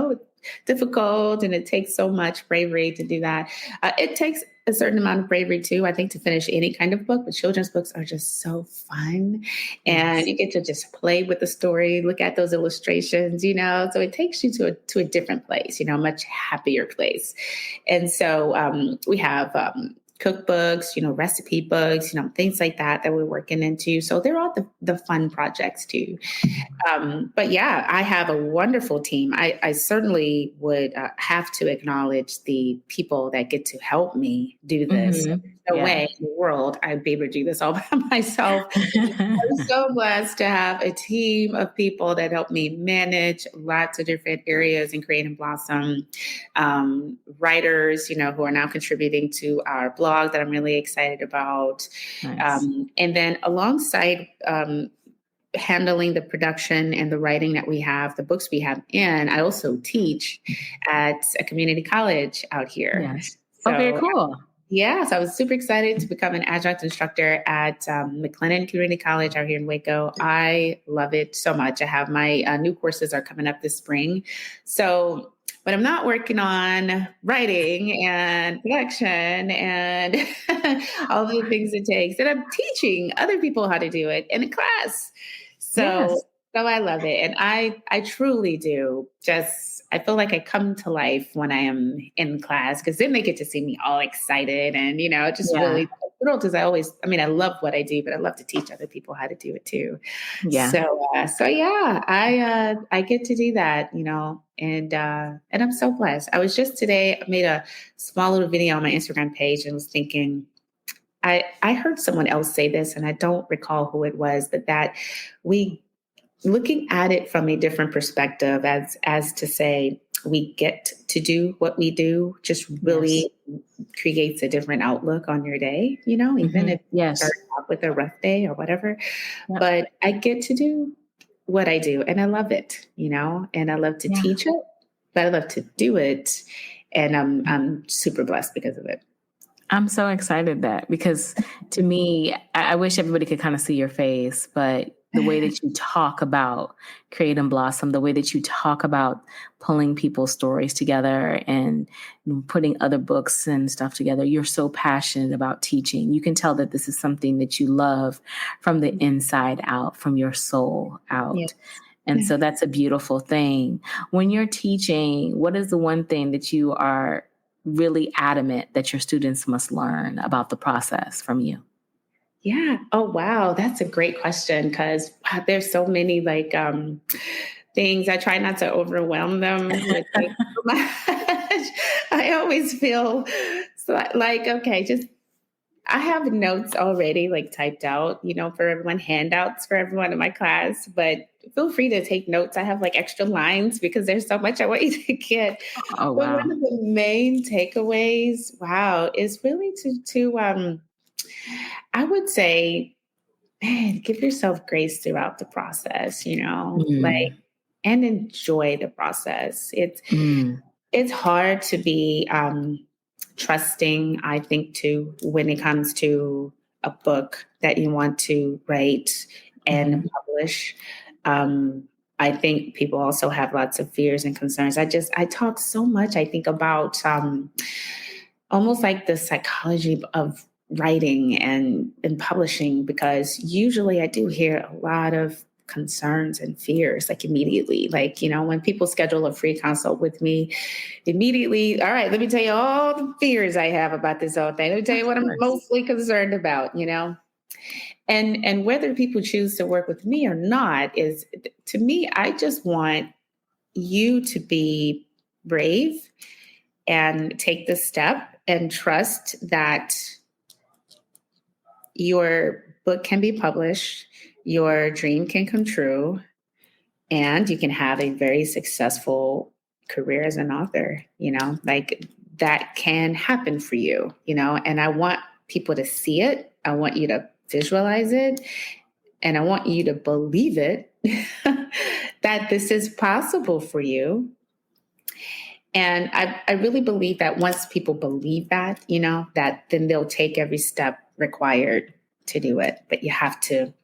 difficult, and it takes so much bravery to do that. It takes a certain amount of bravery too, I think, to finish any kind of book, but children's books are just so fun. And you get to just play with the story, look at those illustrations, so it takes you to a different place, a much happier place. And so we have cookbooks, recipe books, things like that we're working into. So they're all the fun projects too. But yeah, I have a wonderful team. I certainly would have to acknowledge the people that get to help me do this. No way in the world I'd be able to do this all by myself. I'm so blessed to have a team of people that help me manage lots of different areas in Create and Blossom. Writers, who are now contributing to our blog that I'm really excited about. Nice. And then alongside handling the production and the writing that we have, the books we have in, I also teach at a community college out here. Yes. So, very cool. Yeah, so I was super excited to become an adjunct instructor at McLennan Community College out here in Waco. I love it so much. I have my new courses are coming up this spring. So when I'm not working on writing and production and all the things it takes, and I'm teaching other people how to do it in a class. So I love it. And I truly do I feel like I come to life when I am in class, because then they get to see me all excited and, really thrilled, because I love what I do, but I love to teach other people how to do it too. Yeah. So yeah, I get to do that, and I'm so blessed. I was just today, I made a small little video on my Instagram page and was thinking, I heard someone else say this, and I don't recall who it was, but that looking at it from a different perspective, as to say we get to do what we do, just really creates a different outlook on your day, even if you start off with a rough day or whatever. Yep. But I get to do what I do, and I love it, and I love to teach it, but I love to do it. And I'm super blessed because of it. I'm so excited because to me, I wish everybody could kind of see your face, but the way that you talk about Create and Blossom, the way that you talk about pulling people's stories together and putting other books and stuff together, you're so passionate about teaching. You can tell that this is something that you love from the inside out, from your soul out. Yes. And so that's a beautiful thing. When you're teaching, what is the one thing that you are really adamant that your students must learn about the process from you? Yeah. Oh, wow. That's a great question, because there's so many things. I try not to overwhelm them with so much. I always feel okay, I have notes already typed out, for everyone, handouts for everyone in my class, but feel free to take notes. I have extra lines because there's so much I want you to get. Oh, wow. But one of the main takeaways, is really to I would say, man, give yourself grace throughout the process, and enjoy the process. It's hard to be trusting, I think, too, when it comes to a book that you want to write and publish. I think people also have lots of fears and concerns. I talk so much, I think, about almost like the psychology of writing and publishing, because usually I do hear a lot of concerns and fears immediately. When people schedule a free consult with me, immediately, all right, let me tell you all the fears I have about this whole thing. Let me tell you what I'm mostly concerned about, and whether people choose to work with me or not is, to me, I just want you to be brave and take the step and trust that your book can be published, your dream can come true, and you can have a very successful career as an author, that can happen for you, and I want people to see it. I want you to visualize it, and I want you to believe it, that this is possible for you. And I really believe that once people believe that, that then they'll take every step required to do it. But you have to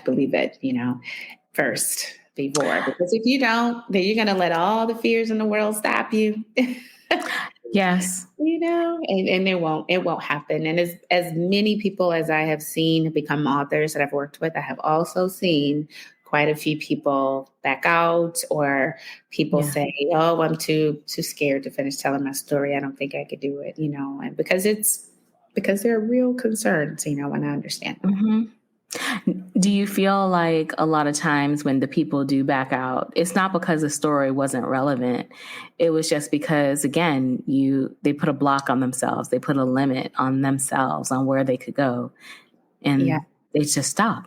believe it, first before, because if you don't, then you're going to let all the fears in the world stop you. Yes. And it won't happen. And as many people as I have seen become authors that I've worked with, I have also seen quite a few people back out, or people say, "Oh, I'm too scared to finish telling my story. I don't think I could do it," and because there are real concerns, and I understand that. Mm-hmm. Do you feel like a lot of times when the people do back out, it's not because the story wasn't relevant. It was just because, again, they put a block on themselves. They put a limit on themselves on where they could go. And they just stop.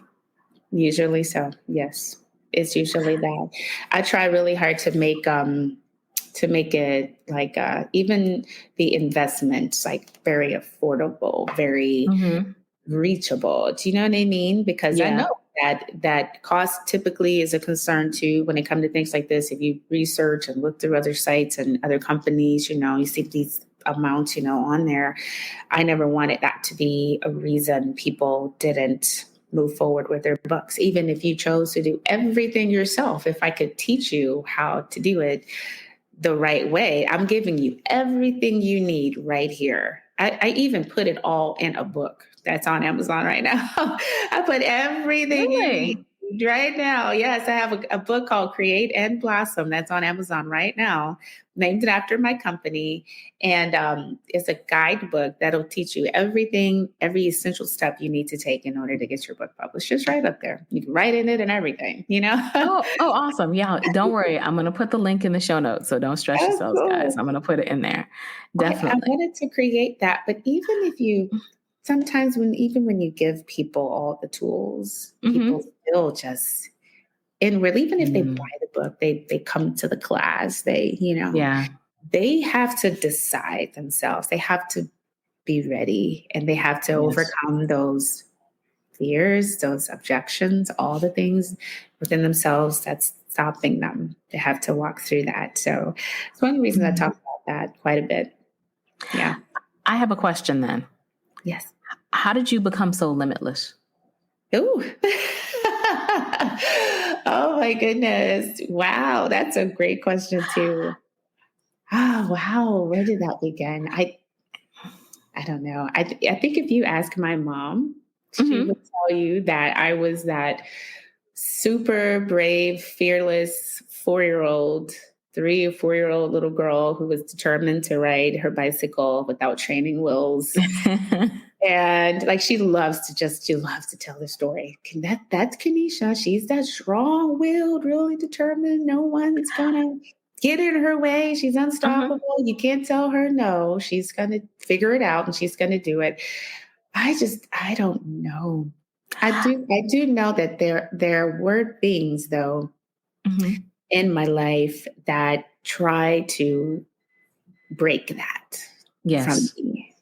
Usually so. Yes. It's usually that. I try really hard to make it like even the investments like very affordable, very reachable. Do you know what I mean? Because I know that cost typically is a concern too when it comes to things like this. If you research and look through other sites and other companies, you see these amounts, on there. I never wanted that to be a reason people didn't move forward with their books, even if you chose to do everything yourself. If I could teach you how to do it the right way, I'm giving you everything you need right here. I even put it all in a book that's on Amazon right now. I put everything you need right now. Yes, I have a book called Create and Blossom that's on Amazon right now, named after my company. And it's a guidebook that'll teach you everything, every essential step you need to take in order to get your book published. Just right up there. You can write in it and everything, Oh, awesome. Yeah. Don't worry. I'm going to put the link in the show notes. So don't stress yourselves, guys. I'm going to put it in there. Definitely. I wanted to create that. But even if you, sometimes when you give people all the tools, people still just inwardly, even if they buy the book, they come to the class, they have to decide themselves. They have to be ready, and they have to overcome those fears, those objections, all the things within themselves that's stopping them. They have to walk through that. So it's one of the reasons I talk about that quite a bit. Yeah. I have a question then. Yes. How did you become so limitless? Ooh. Oh my goodness. Wow. That's a great question too. Oh, wow. Where did that begin? I don't know. I think if you ask my mom, she would tell you that I was that super brave, fearless 4-year-old, 3 or 4-year-old little girl who was determined to ride her bicycle without training wheels. And like, she loves to tell the story. That's Kennisha. She's that strong-willed, really determined. No one's gonna get in her way. She's unstoppable. You can't tell her no. She's gonna figure it out and she's gonna do it. I don't know. I do know that there were things though in my life that try to break that from me.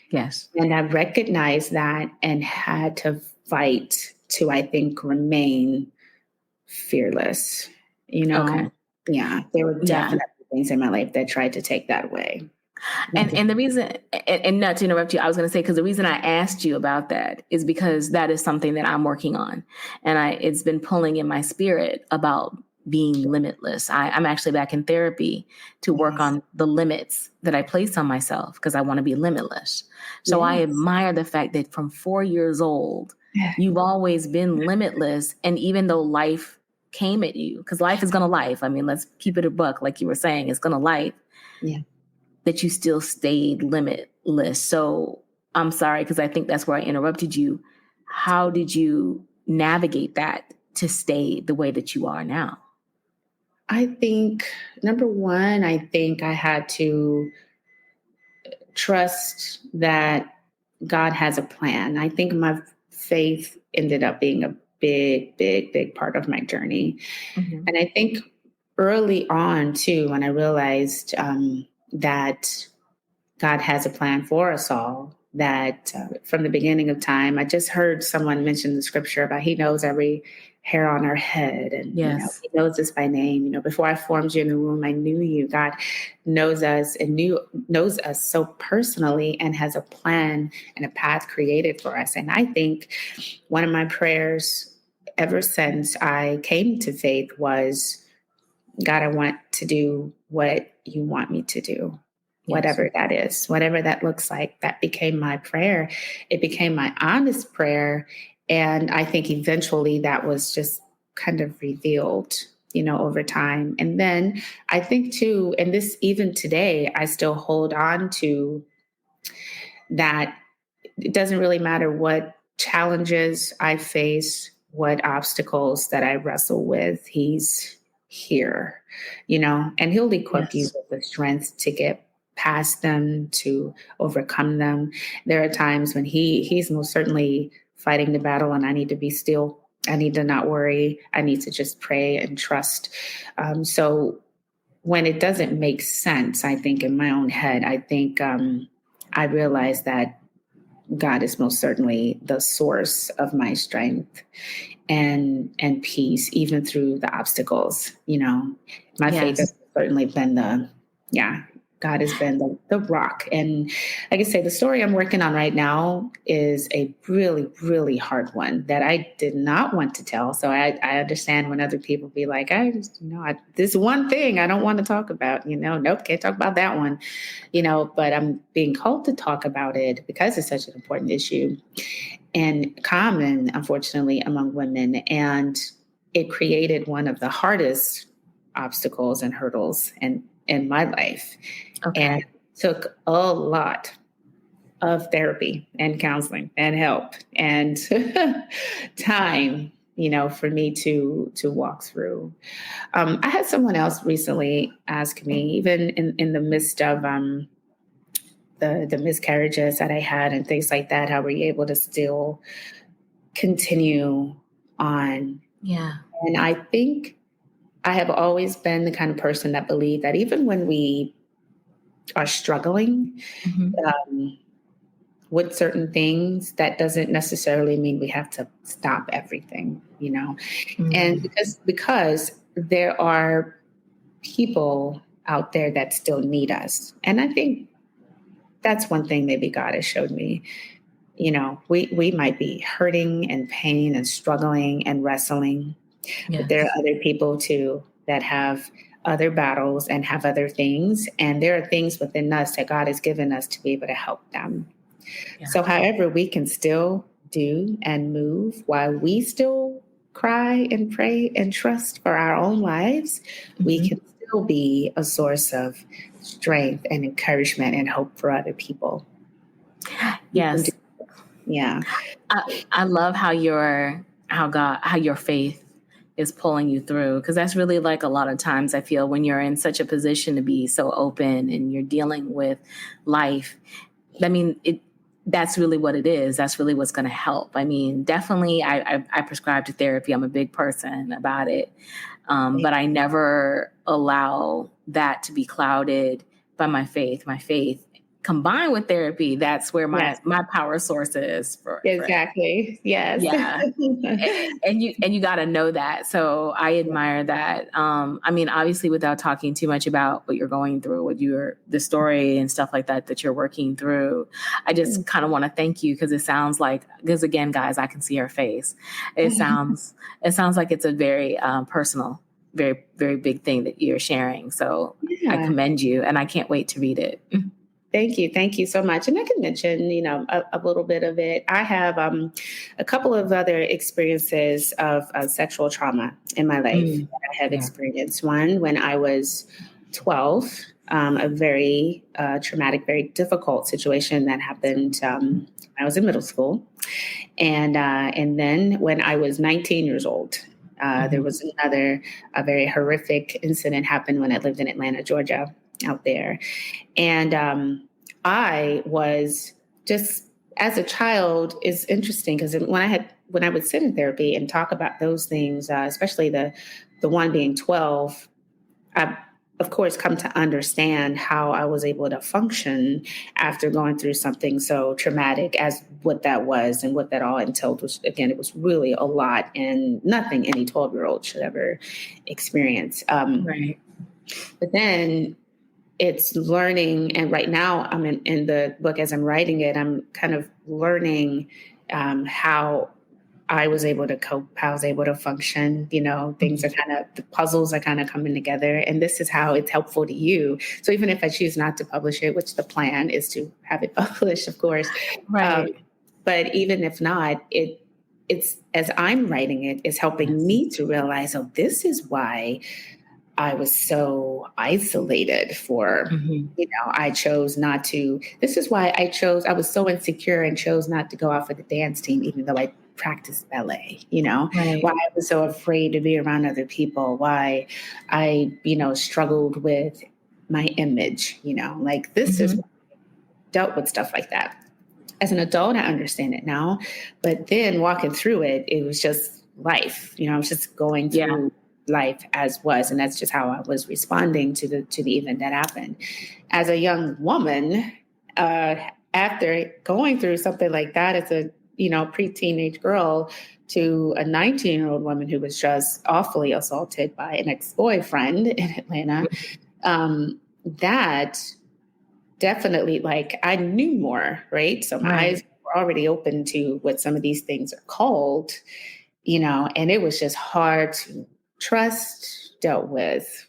Yes. And I recognized that and had to fight to, I think, remain fearless. Okay. Yeah, there were definitely things in my life that tried to take that away. And the reason, and not to interrupt you, I was going to say, because the reason I asked you about that is because that is something that I'm working on. And it's been pulling in my spirit about being limitless. I'm actually back in therapy to work on the limits that I place on myself because I want to be limitless. So I admire the fact that from 4 years old, you've always been limitless. And even though life came at you, because life is going to life. I mean, let's keep it a buck. Like you were saying, it's going to life. Yeah. That you still stayed limitless. So I'm sorry, because I think that's where I interrupted you. How did you navigate that to stay the way that you are now? I think, number one, I had to trust that God has a plan. I think my faith ended up being a big, big, big part of my journey. And I think early on, too, when I realized that God has a plan for us all, that from the beginning of time, I just heard someone mention the scripture about He knows every hair on our head. And He knows us by name. Before I formed you in the womb, I knew you. God knows us and knows us so personally and has a plan and a path created for us. And I think one of my prayers ever since I came to faith was, God, I want to do what you want me to do. whatever that is, whatever that looks like. That became my prayer. It became my honest prayer. And I think eventually that was just kind of revealed, over time. And then I think too, and this even today, I still hold on to that. It doesn't really matter what challenges I face, what obstacles that I wrestle with. He's here, and he'll equip you with the strength to get past them, to overcome them. There are times when he's most certainly fighting the battle, and I need to be still. I need to not worry. I need to just pray and trust. So when it doesn't make sense, I think in my own head, I think I realize that God is most certainly the source of my strength and peace, even through the obstacles. My faith has certainly been God has been the rock. And like I say, the story I'm working on right now is a really, really hard one that I did not want to tell. So I understand when other people be like, this one thing I don't want to talk about, nope, can't talk about that one, but I'm being called to talk about it because it's such an important issue and common, unfortunately, among women. And it created one of the hardest obstacles and hurdles in my life. Okay. And took a lot of therapy and counseling and help and time, for me to walk through. I had someone else recently ask me, even in the midst of the miscarriages that I had and things like that, how were you able to still continue on? Yeah. And I think I have always been the kind of person that believed that even when we are struggling with certain things, that doesn't necessarily mean we have to stop everything, and because there are people out there that still need us. And I think that's one thing maybe God has showed me. We might be hurting and pain and struggling and wrestling, but there are other people too that have other battles and have other things. And there are things within us that God has given us to be able to help them. Yeah. So however we can still do and move while we still cry and pray and trust for our own lives, we can still be a source of strength and encouragement and hope for other people. Yes. Yeah. I love how your faith is pulling you through, because that's really like a lot of times I feel when you're in such a position to be so open and you're dealing with life. I mean, that's really what it is. That's really what's going to help. I mean, definitely I prescribe to therapy. I'm a big person about it. But I never allow that to be clouded by my faith. My faith combined with therapy, that's where my power source is for exactly. Yes. Yeah. and you got to know that. So I admire that. I mean, obviously without talking too much about what you're going through, the story and stuff like that you're working through, I just kind of want to thank you, because it sounds like, because again, guys, I can see her face. It sounds like it's a very personal, very, very big thing that you're sharing. So I commend you, and I can't wait to read it. Thank you. Thank you so much. And I can mention, a little bit of it. I have a couple of other experiences of sexual trauma in my life that I have experienced. One when I was 12, a very traumatic, very difficult situation that happened. I was in middle school. And then when I was 19 years old, there was a very horrific incident happened when I lived in Atlanta, Georgia, out there. And I was just, as a child, is interesting because when I would sit in therapy and talk about those things, especially the one being 12, I, of course, come to understand how I was able to function after going through something so traumatic as what that was and what that all entailed. Was, again, it was really a lot and nothing any 12-year-old should ever experience. Right. But then it's learning, and right now I'm in the book as I'm writing it, I'm kind of learning how I was able to cope, how I was able to function, things are the puzzles are kind of coming together, and this is how it's helpful to you. So even if I choose not to publish it, which the plan is to have it published, of course, Right. but even if not, it's as I'm writing it, it's helping me to realize, oh, this is why I was so isolated for, I chose not to. This is why I was so insecure and chose not to go out for the dance team, even though I practiced ballet, Right. why I was so afraid to be around other people, why I, struggled with my image, like this is why I dealt with stuff like that. As an adult, I understand it now, but then walking through it, it was just life, I was just going through life as was, and that's just how I was responding to the event that happened. As a young woman, after going through something like that as a pre-teenage girl to a 19-year-old woman who was just awfully assaulted by an ex-boyfriend in Atlanta, that definitely, like, I knew more, right? So my eyes were already open to what some of these things are called, and it was just hard to trust, dealt with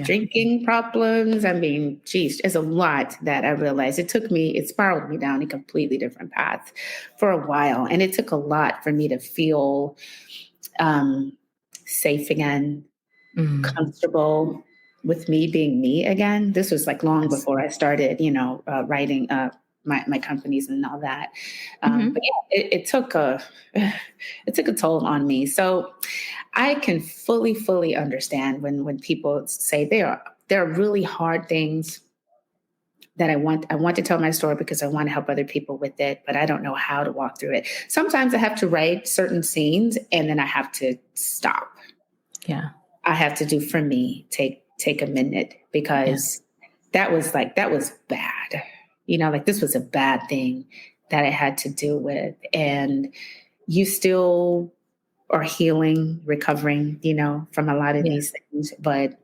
drinking problems. I mean, geez, there's a lot that I realized. It spiraled me down a completely different path for a while. And it took a lot for me to feel safe again, comfortable with me being me again. This was like long before I started, writing my companies and all that. But yeah, it took a toll on me. So I can fully understand when people say there are really hard things that I want to tell my story because I want to help other people with it, but I don't know how to walk through it. Sometimes I have to write certain scenes and then I have to stop. Yeah. I have to do for me, take a minute, because that was bad. Like this was a bad thing that I had to deal with. And you still are healing, recovering, from a lot of these things. But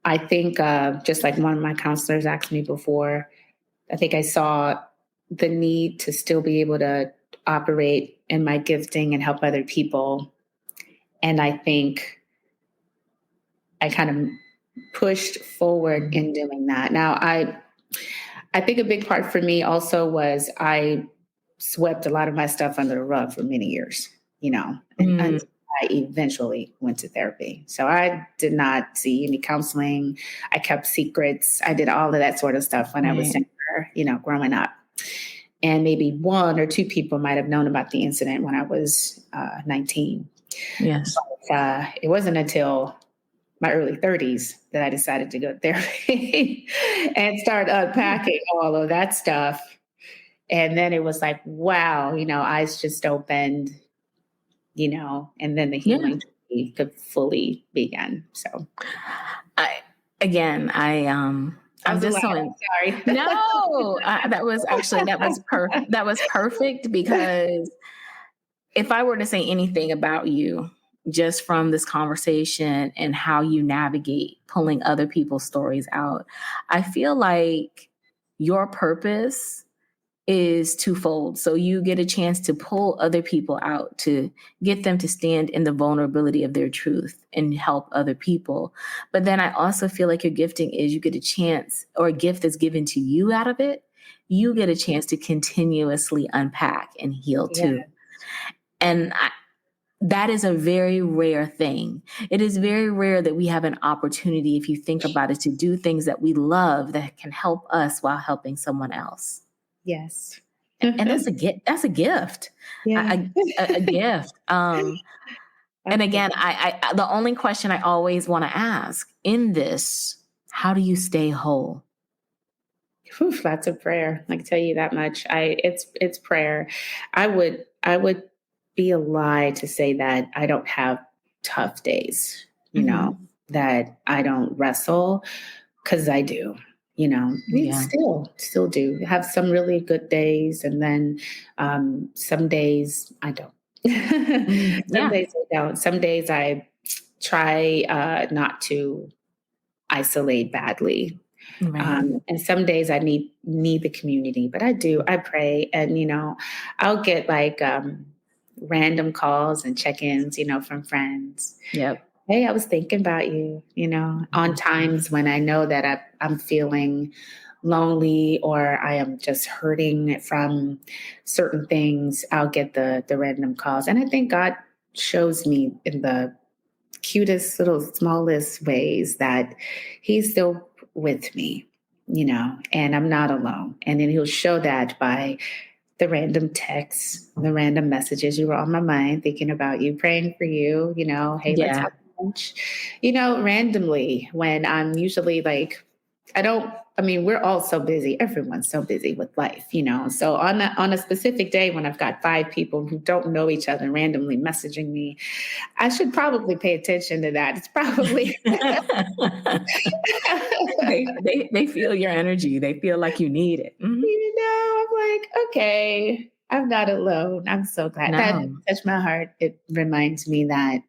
I think just like one of my counselors asked me before, I think I saw the need to still be able to operate in my gifting and help other people. And I think I kind of pushed forward in doing that. Now, I think a big part for me also was I swept a lot of my stuff under the rug for many years, and until I eventually went to therapy. So I did not see any counseling. I kept secrets. I did all of that sort of stuff when I was younger, growing up. And maybe one or two people might have known about the incident when I was 19. Yes. But, it wasn't until my early 30s that I decided to go to therapy and start unpacking all of that stuff. And then it was like, wow, eyes just opened, and then the healing could fully begin. So I'm just so sorry. No, that was perfect, because if I were to say anything about you, just from this conversation and how you navigate pulling other people's stories out, I feel like your purpose is twofold. So you get a chance to pull other people out, to get them to stand in the vulnerability of their truth and help other people. But then I also feel like your gifting is you get a chance, or a gift that's given to you out of it, you get a chance to continuously unpack and heal too. And that is a very rare thing. It is very rare that we have an opportunity, if you think about it, to do things that we love that can help us while helping someone else. Yes. And that's a gift. That's a gift. Yeah. A gift. And again, I the only question I always want to ask in this, how do you stay whole? That's a prayer. I can tell you that much. It's prayer. I would be a lie to say that I don't have tough days, that I don't wrestle, because I do. Still do have some really good days, and then some days I don't. Some days I don't. Some days I try not to isolate badly. And some days I need the community, but I pray, and I'll get like random calls and check-ins, from friends. Yep. Hey, I was thinking about you, on times when I know that I'm feeling lonely or I am just hurting from certain things. I'll get the random calls. And I think God shows me in the cutest, little, smallest ways that He's still with me, and I'm not alone. And then He'll show that by the random texts, the random messages. You were on my mind, thinking about you, praying for you, hey, let's Yeah. have lunch, randomly when I'm usually like, we're all so busy. Everyone's so busy with life, So on a specific day when I've got 5 people who don't know each other randomly messaging me, I should probably pay attention to that. It's probably they feel your energy. They feel like you need it. Mm-hmm. I'm like, okay, I'm not alone. I'm so glad that touched my heart. It reminds me that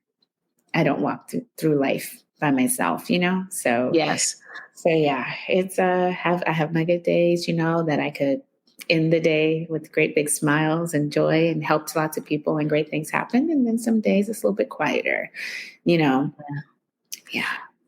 I don't walk through life by myself, So yes. So yeah, it's I have my good days, that I could end the day with great big smiles and joy and help lots of people and great things happen. And then some days it's a little bit quieter, Yeah.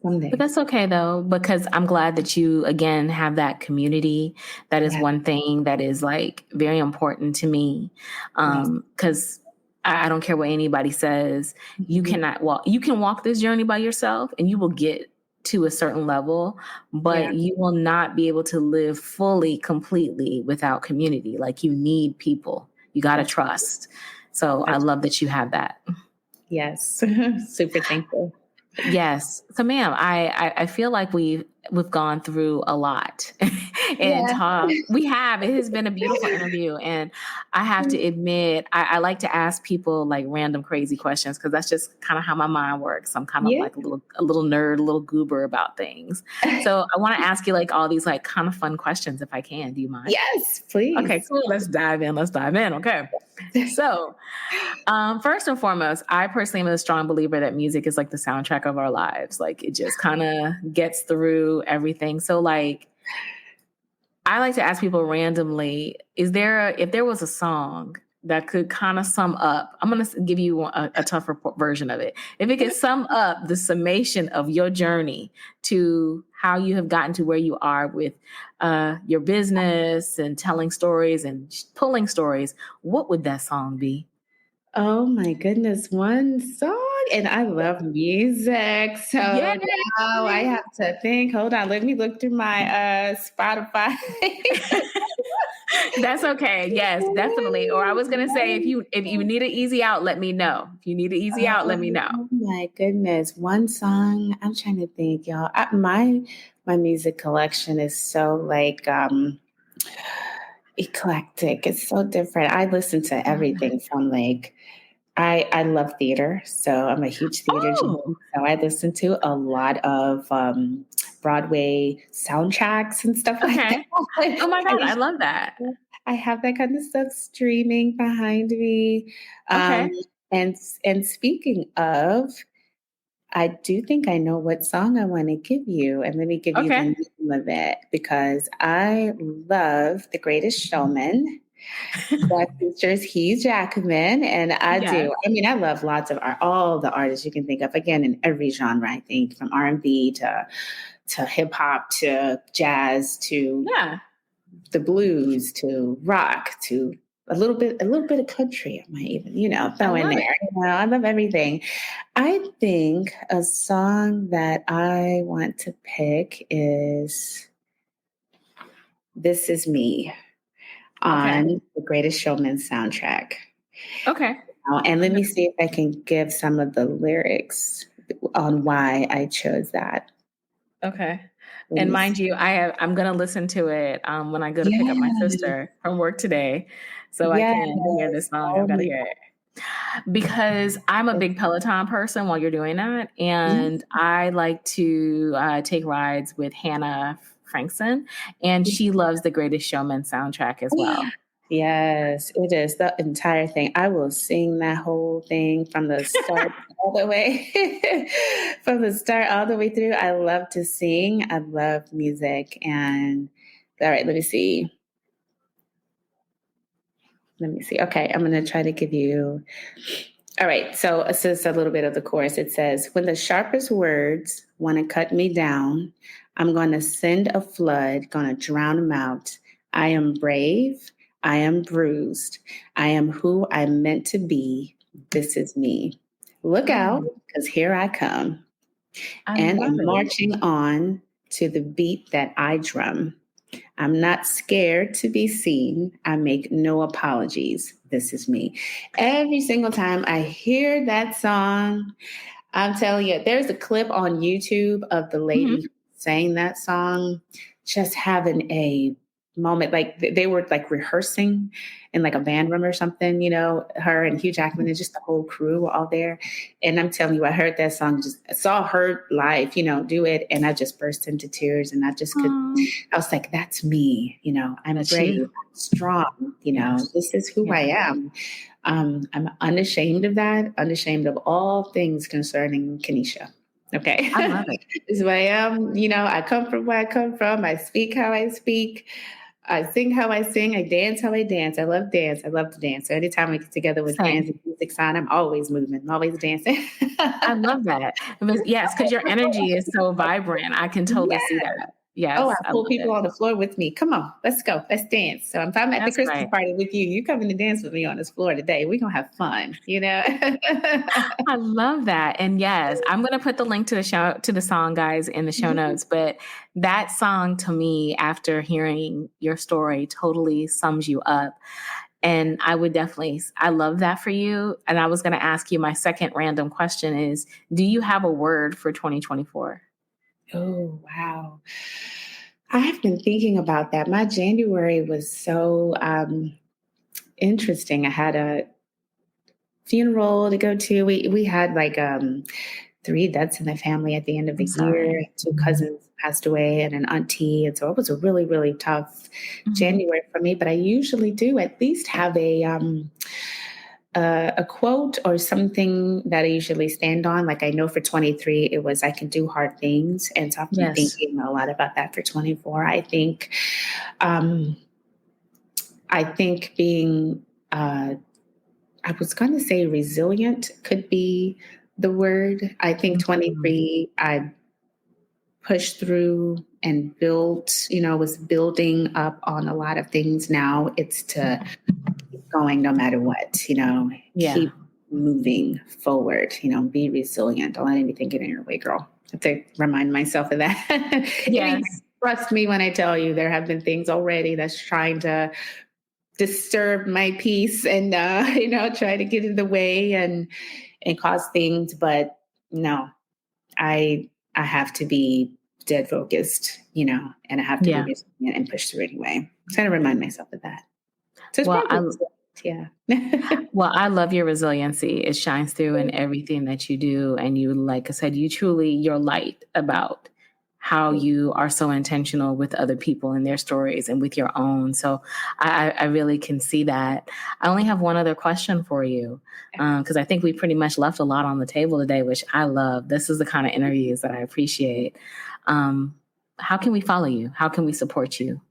Someday. But that's okay though, because I'm glad that you again have that community. That is one thing that is like very important to me. Because I don't care what anybody says. You cannot walk. You can walk this journey by yourself and you will get to a certain level, but you will not be able to live fully, completely without community. Like you need people. You got to trust. So I love that you have that. Yes. Super thankful. Yes. So ma'am, I feel like we've gone through a lot and talked. We have. It has been a beautiful interview. And I have to admit, I like to ask people like random crazy questions because that's just kind of how my mind works. I'm kind of like a little nerd, a little goober about things. So I want to ask you like all these like kind of fun questions if I can. Do you mind? Yes, please. Okay, cool. Let's dive in. Okay. So first and foremost, I personally am a strong believer that music is like the soundtrack of our lives. Like it just kind of gets through everything. So like, I like to ask people randomly, if there was a song that could kind of sum up, I'm going to give you a tougher version of it. If it could sum up the summation of your journey to how you have gotten to where you are with your business and telling stories and pulling stories, what would that song be? Oh my goodness, one song. And I love music. So now I have to think. Hold on, let me look through my Spotify. That's okay. Yes, definitely. Or I was gonna say if you need an easy out, let me know. If you need an easy out, let me know. Oh my goodness. One song. I'm trying to think, y'all. My music collection is so like eclectic. It's so different. I listen to everything from like I love theater, so I'm a huge theater junkie. So I listen to a lot of Broadway soundtracks and stuff like that. Oh my God, I love that. I have that kind of stuff streaming behind me. And speaking of, I do think I know what song I want to give you, and let me give you the name of it because I love The Greatest Showman. That features Hugh Jackman, and I do. I mean, I love lots of all the artists you can think of. Again, in every genre, I think, from R&B to hip hop to jazz to the blues to rock to a little bit of country. I might even throw in there. I love everything. I think a song that I want to pick is "This Is Me" on The Greatest Showman soundtrack. Okay. And let me see if I can give some of the lyrics on why I chose that. Okay. And mind you, I'm going to listen to it when I go to pick up my sister from work today. So I can hear this song. I've got to hear it. Because I'm a big Peloton person while you're doing that. And I like to take rides with Hannah Frankson, and she loves the Greatest Showman soundtrack as well. Yes, it is the entire thing. I will sing that whole thing from the start all the way, from the start all the way through. I love to sing. I love music. And all right, let me see. Let me see. Okay, I'm going to try to give you. All right. So this is a little bit of the chorus. It says, when the sharpest words want to cut me down, I'm going to send a flood, going to drown them out. I am brave. I am bruised. I am who I'm meant to be. This is me. Look out, because here I come. And I'm marching on to the beat that I drum. I'm not scared to be seen. I make no apologies. This is me. Every single time I hear that song, I'm telling you, there's a clip on YouTube of the lady saying that song, just having a moment. Like they were like rehearsing in like a band room or something, you know, her and Hugh Jackman and just the whole crew were all there. And I'm telling you, I heard that song, just saw her live, you know, do it. And I just burst into tears and I just could, I was like, that's me, you know, I'm brave, I'm strong, you know, this is who I am. I'm unashamed of that, unashamed of all things concerning Kennisha. Okay. I love it. This is who I am. You know, I come from where I come from. I speak how I speak. I sing how I sing. I dance how I dance. I love dance. I love to dance. So anytime we get together with dance and music's on, I'm always moving. I'm always dancing. I love that. Yes, because your energy is so vibrant. I can totally see that. Yes. Oh, I pull people on the floor with me. Come on, let's go. Let's dance. So if I'm at the Christmas party with you, you coming to dance with me on this floor today. We're going to have fun, you know? I love that. And yes, I'm going to put the link to the song, guys, in the show notes. But that song to me, after hearing your story, totally sums you up. And I love that for you. And I was going to ask you, my second random question is, do you have a word for 2024? Oh, wow. I have been thinking about that. My January was so interesting. I had a funeral to go to. We had like 3 deaths in the family at the end of the year. 2 cousins passed away and an auntie. And so it was a really, really tough January for me. But I usually do at least have a quote or something that I usually stand on. Like I know for 23, it was, I can do hard things. And so I've been thinking a lot about that for 24. I think being, I was going to say resilient could be the word. I think 23, I pushed through and built, you know, was building up on a lot of things. Now it's to keep going no matter what, you know, keep moving forward, you know, be resilient. Don't let anything get in your way, girl. I have to remind myself of that. Yes. Trust me when I tell you there have been things already that's trying to disturb my peace and, you know, try to get in the way and cause things. But no, I have to be dead focused, you know, and I have to be resilient and push through anyway. I'm trying to remind myself of that. So well, I love your resiliency. It shines through in everything that you do. And you, like I said, you're light about how you are so intentional with other people and their stories and with your own. So I really can see that. I only have one other question for you, because I think we pretty much left a lot on the table today, which I love. This is the kind of interviews that I appreciate. How can we follow you? How can we support you?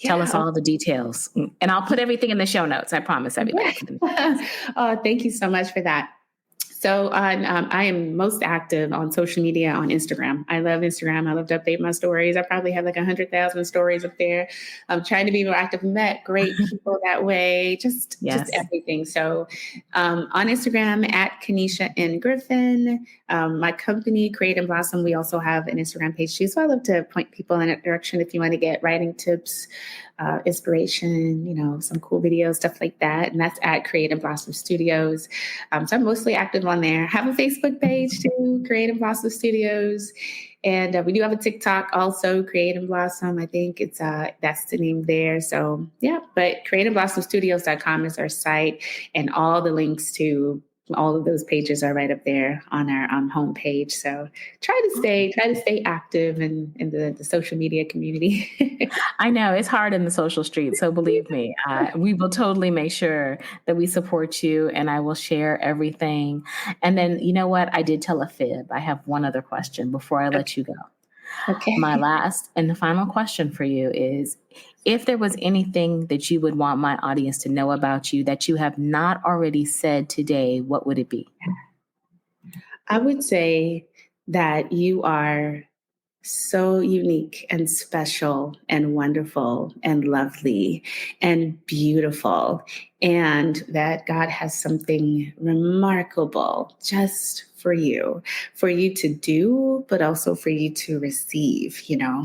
Tell us all the details. And I'll put everything in the show notes. I promise everybody. Oh, thank you so much for that. So I am most active on social media on Instagram. I love Instagram. I love to update my stories. I probably have like 100,000 stories up there. I'm trying to be more active. Met great people that way. Just everything. So on Instagram at Kennisha Griffin. My company, Create and Blossom, we also have an Instagram page too. So I love to point people in that direction if you want to get writing tips, inspiration, you know, some cool videos, stuff like that. And that's at Create and Blossom Studios. So I'm mostly active on there. Have a Facebook page too, Create and Blossom Studios. And we do have a TikTok also, Create and Blossom. I think it's that's the name there. So yeah, but createandblossomstudios.com is our site, and all the links to all of those pages are right up there on our homepage. So try to stay active in the social media community. I know it's hard in the social streets. So believe me, we will totally make sure that we support you, and I will share everything. And then, you know what? I did tell a fib. I have one other question before I let you go. Okay. My last and the final question for you is, if there was anything that you would want my audience to know about you that you have not already said today, what would it be? I would say that you are so unique and special and wonderful and lovely and beautiful, and that God has something remarkable just for you to do, but also for you to receive,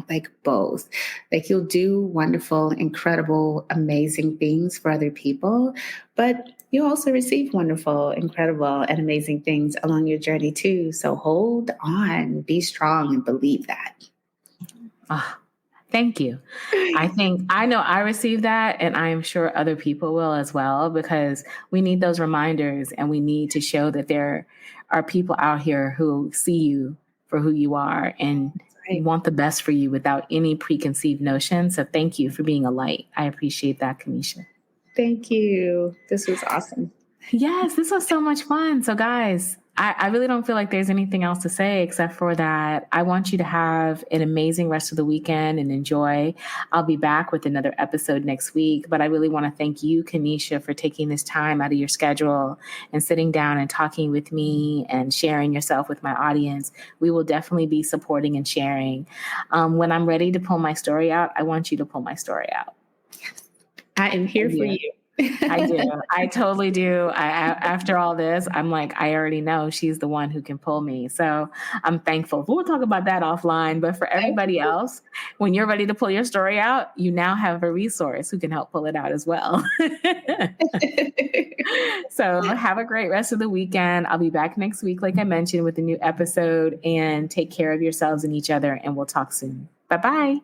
like both. Like you'll do wonderful, incredible, amazing things for other people, but you also receive wonderful, incredible, and amazing things along your journey too. So hold on, be strong, and believe that. Oh, thank you. I know I received that, and I am sure other people will as well, because we need those reminders, and we need to show that there are people out here who see you for who you are and want the best for you without any preconceived notions. So thank you for being a light. I appreciate that, Kennisha. Thank you. This was awesome. Yes, this was so much fun. So guys, I really don't feel like there's anything else to say except for that I want you to have an amazing rest of the weekend and enjoy. I'll be back with another episode next week, but I really want to thank you, Kennisha, for taking this time out of your schedule and sitting down and talking with me and sharing yourself with my audience. We will definitely be supporting and sharing. When I'm ready to pull my story out, I want you to pull my story out. I am here for you. I do. I totally do. After all this, I'm like, I already know she's the one who can pull me. So I'm thankful. We'll talk about that offline. But for everybody else, when you're ready to pull your story out, you now have a resource who can help pull it out as well. So have a great rest of the weekend. I'll be back next week, like I mentioned, with a new episode, and take care of yourselves and each other. And we'll talk soon. Bye-bye.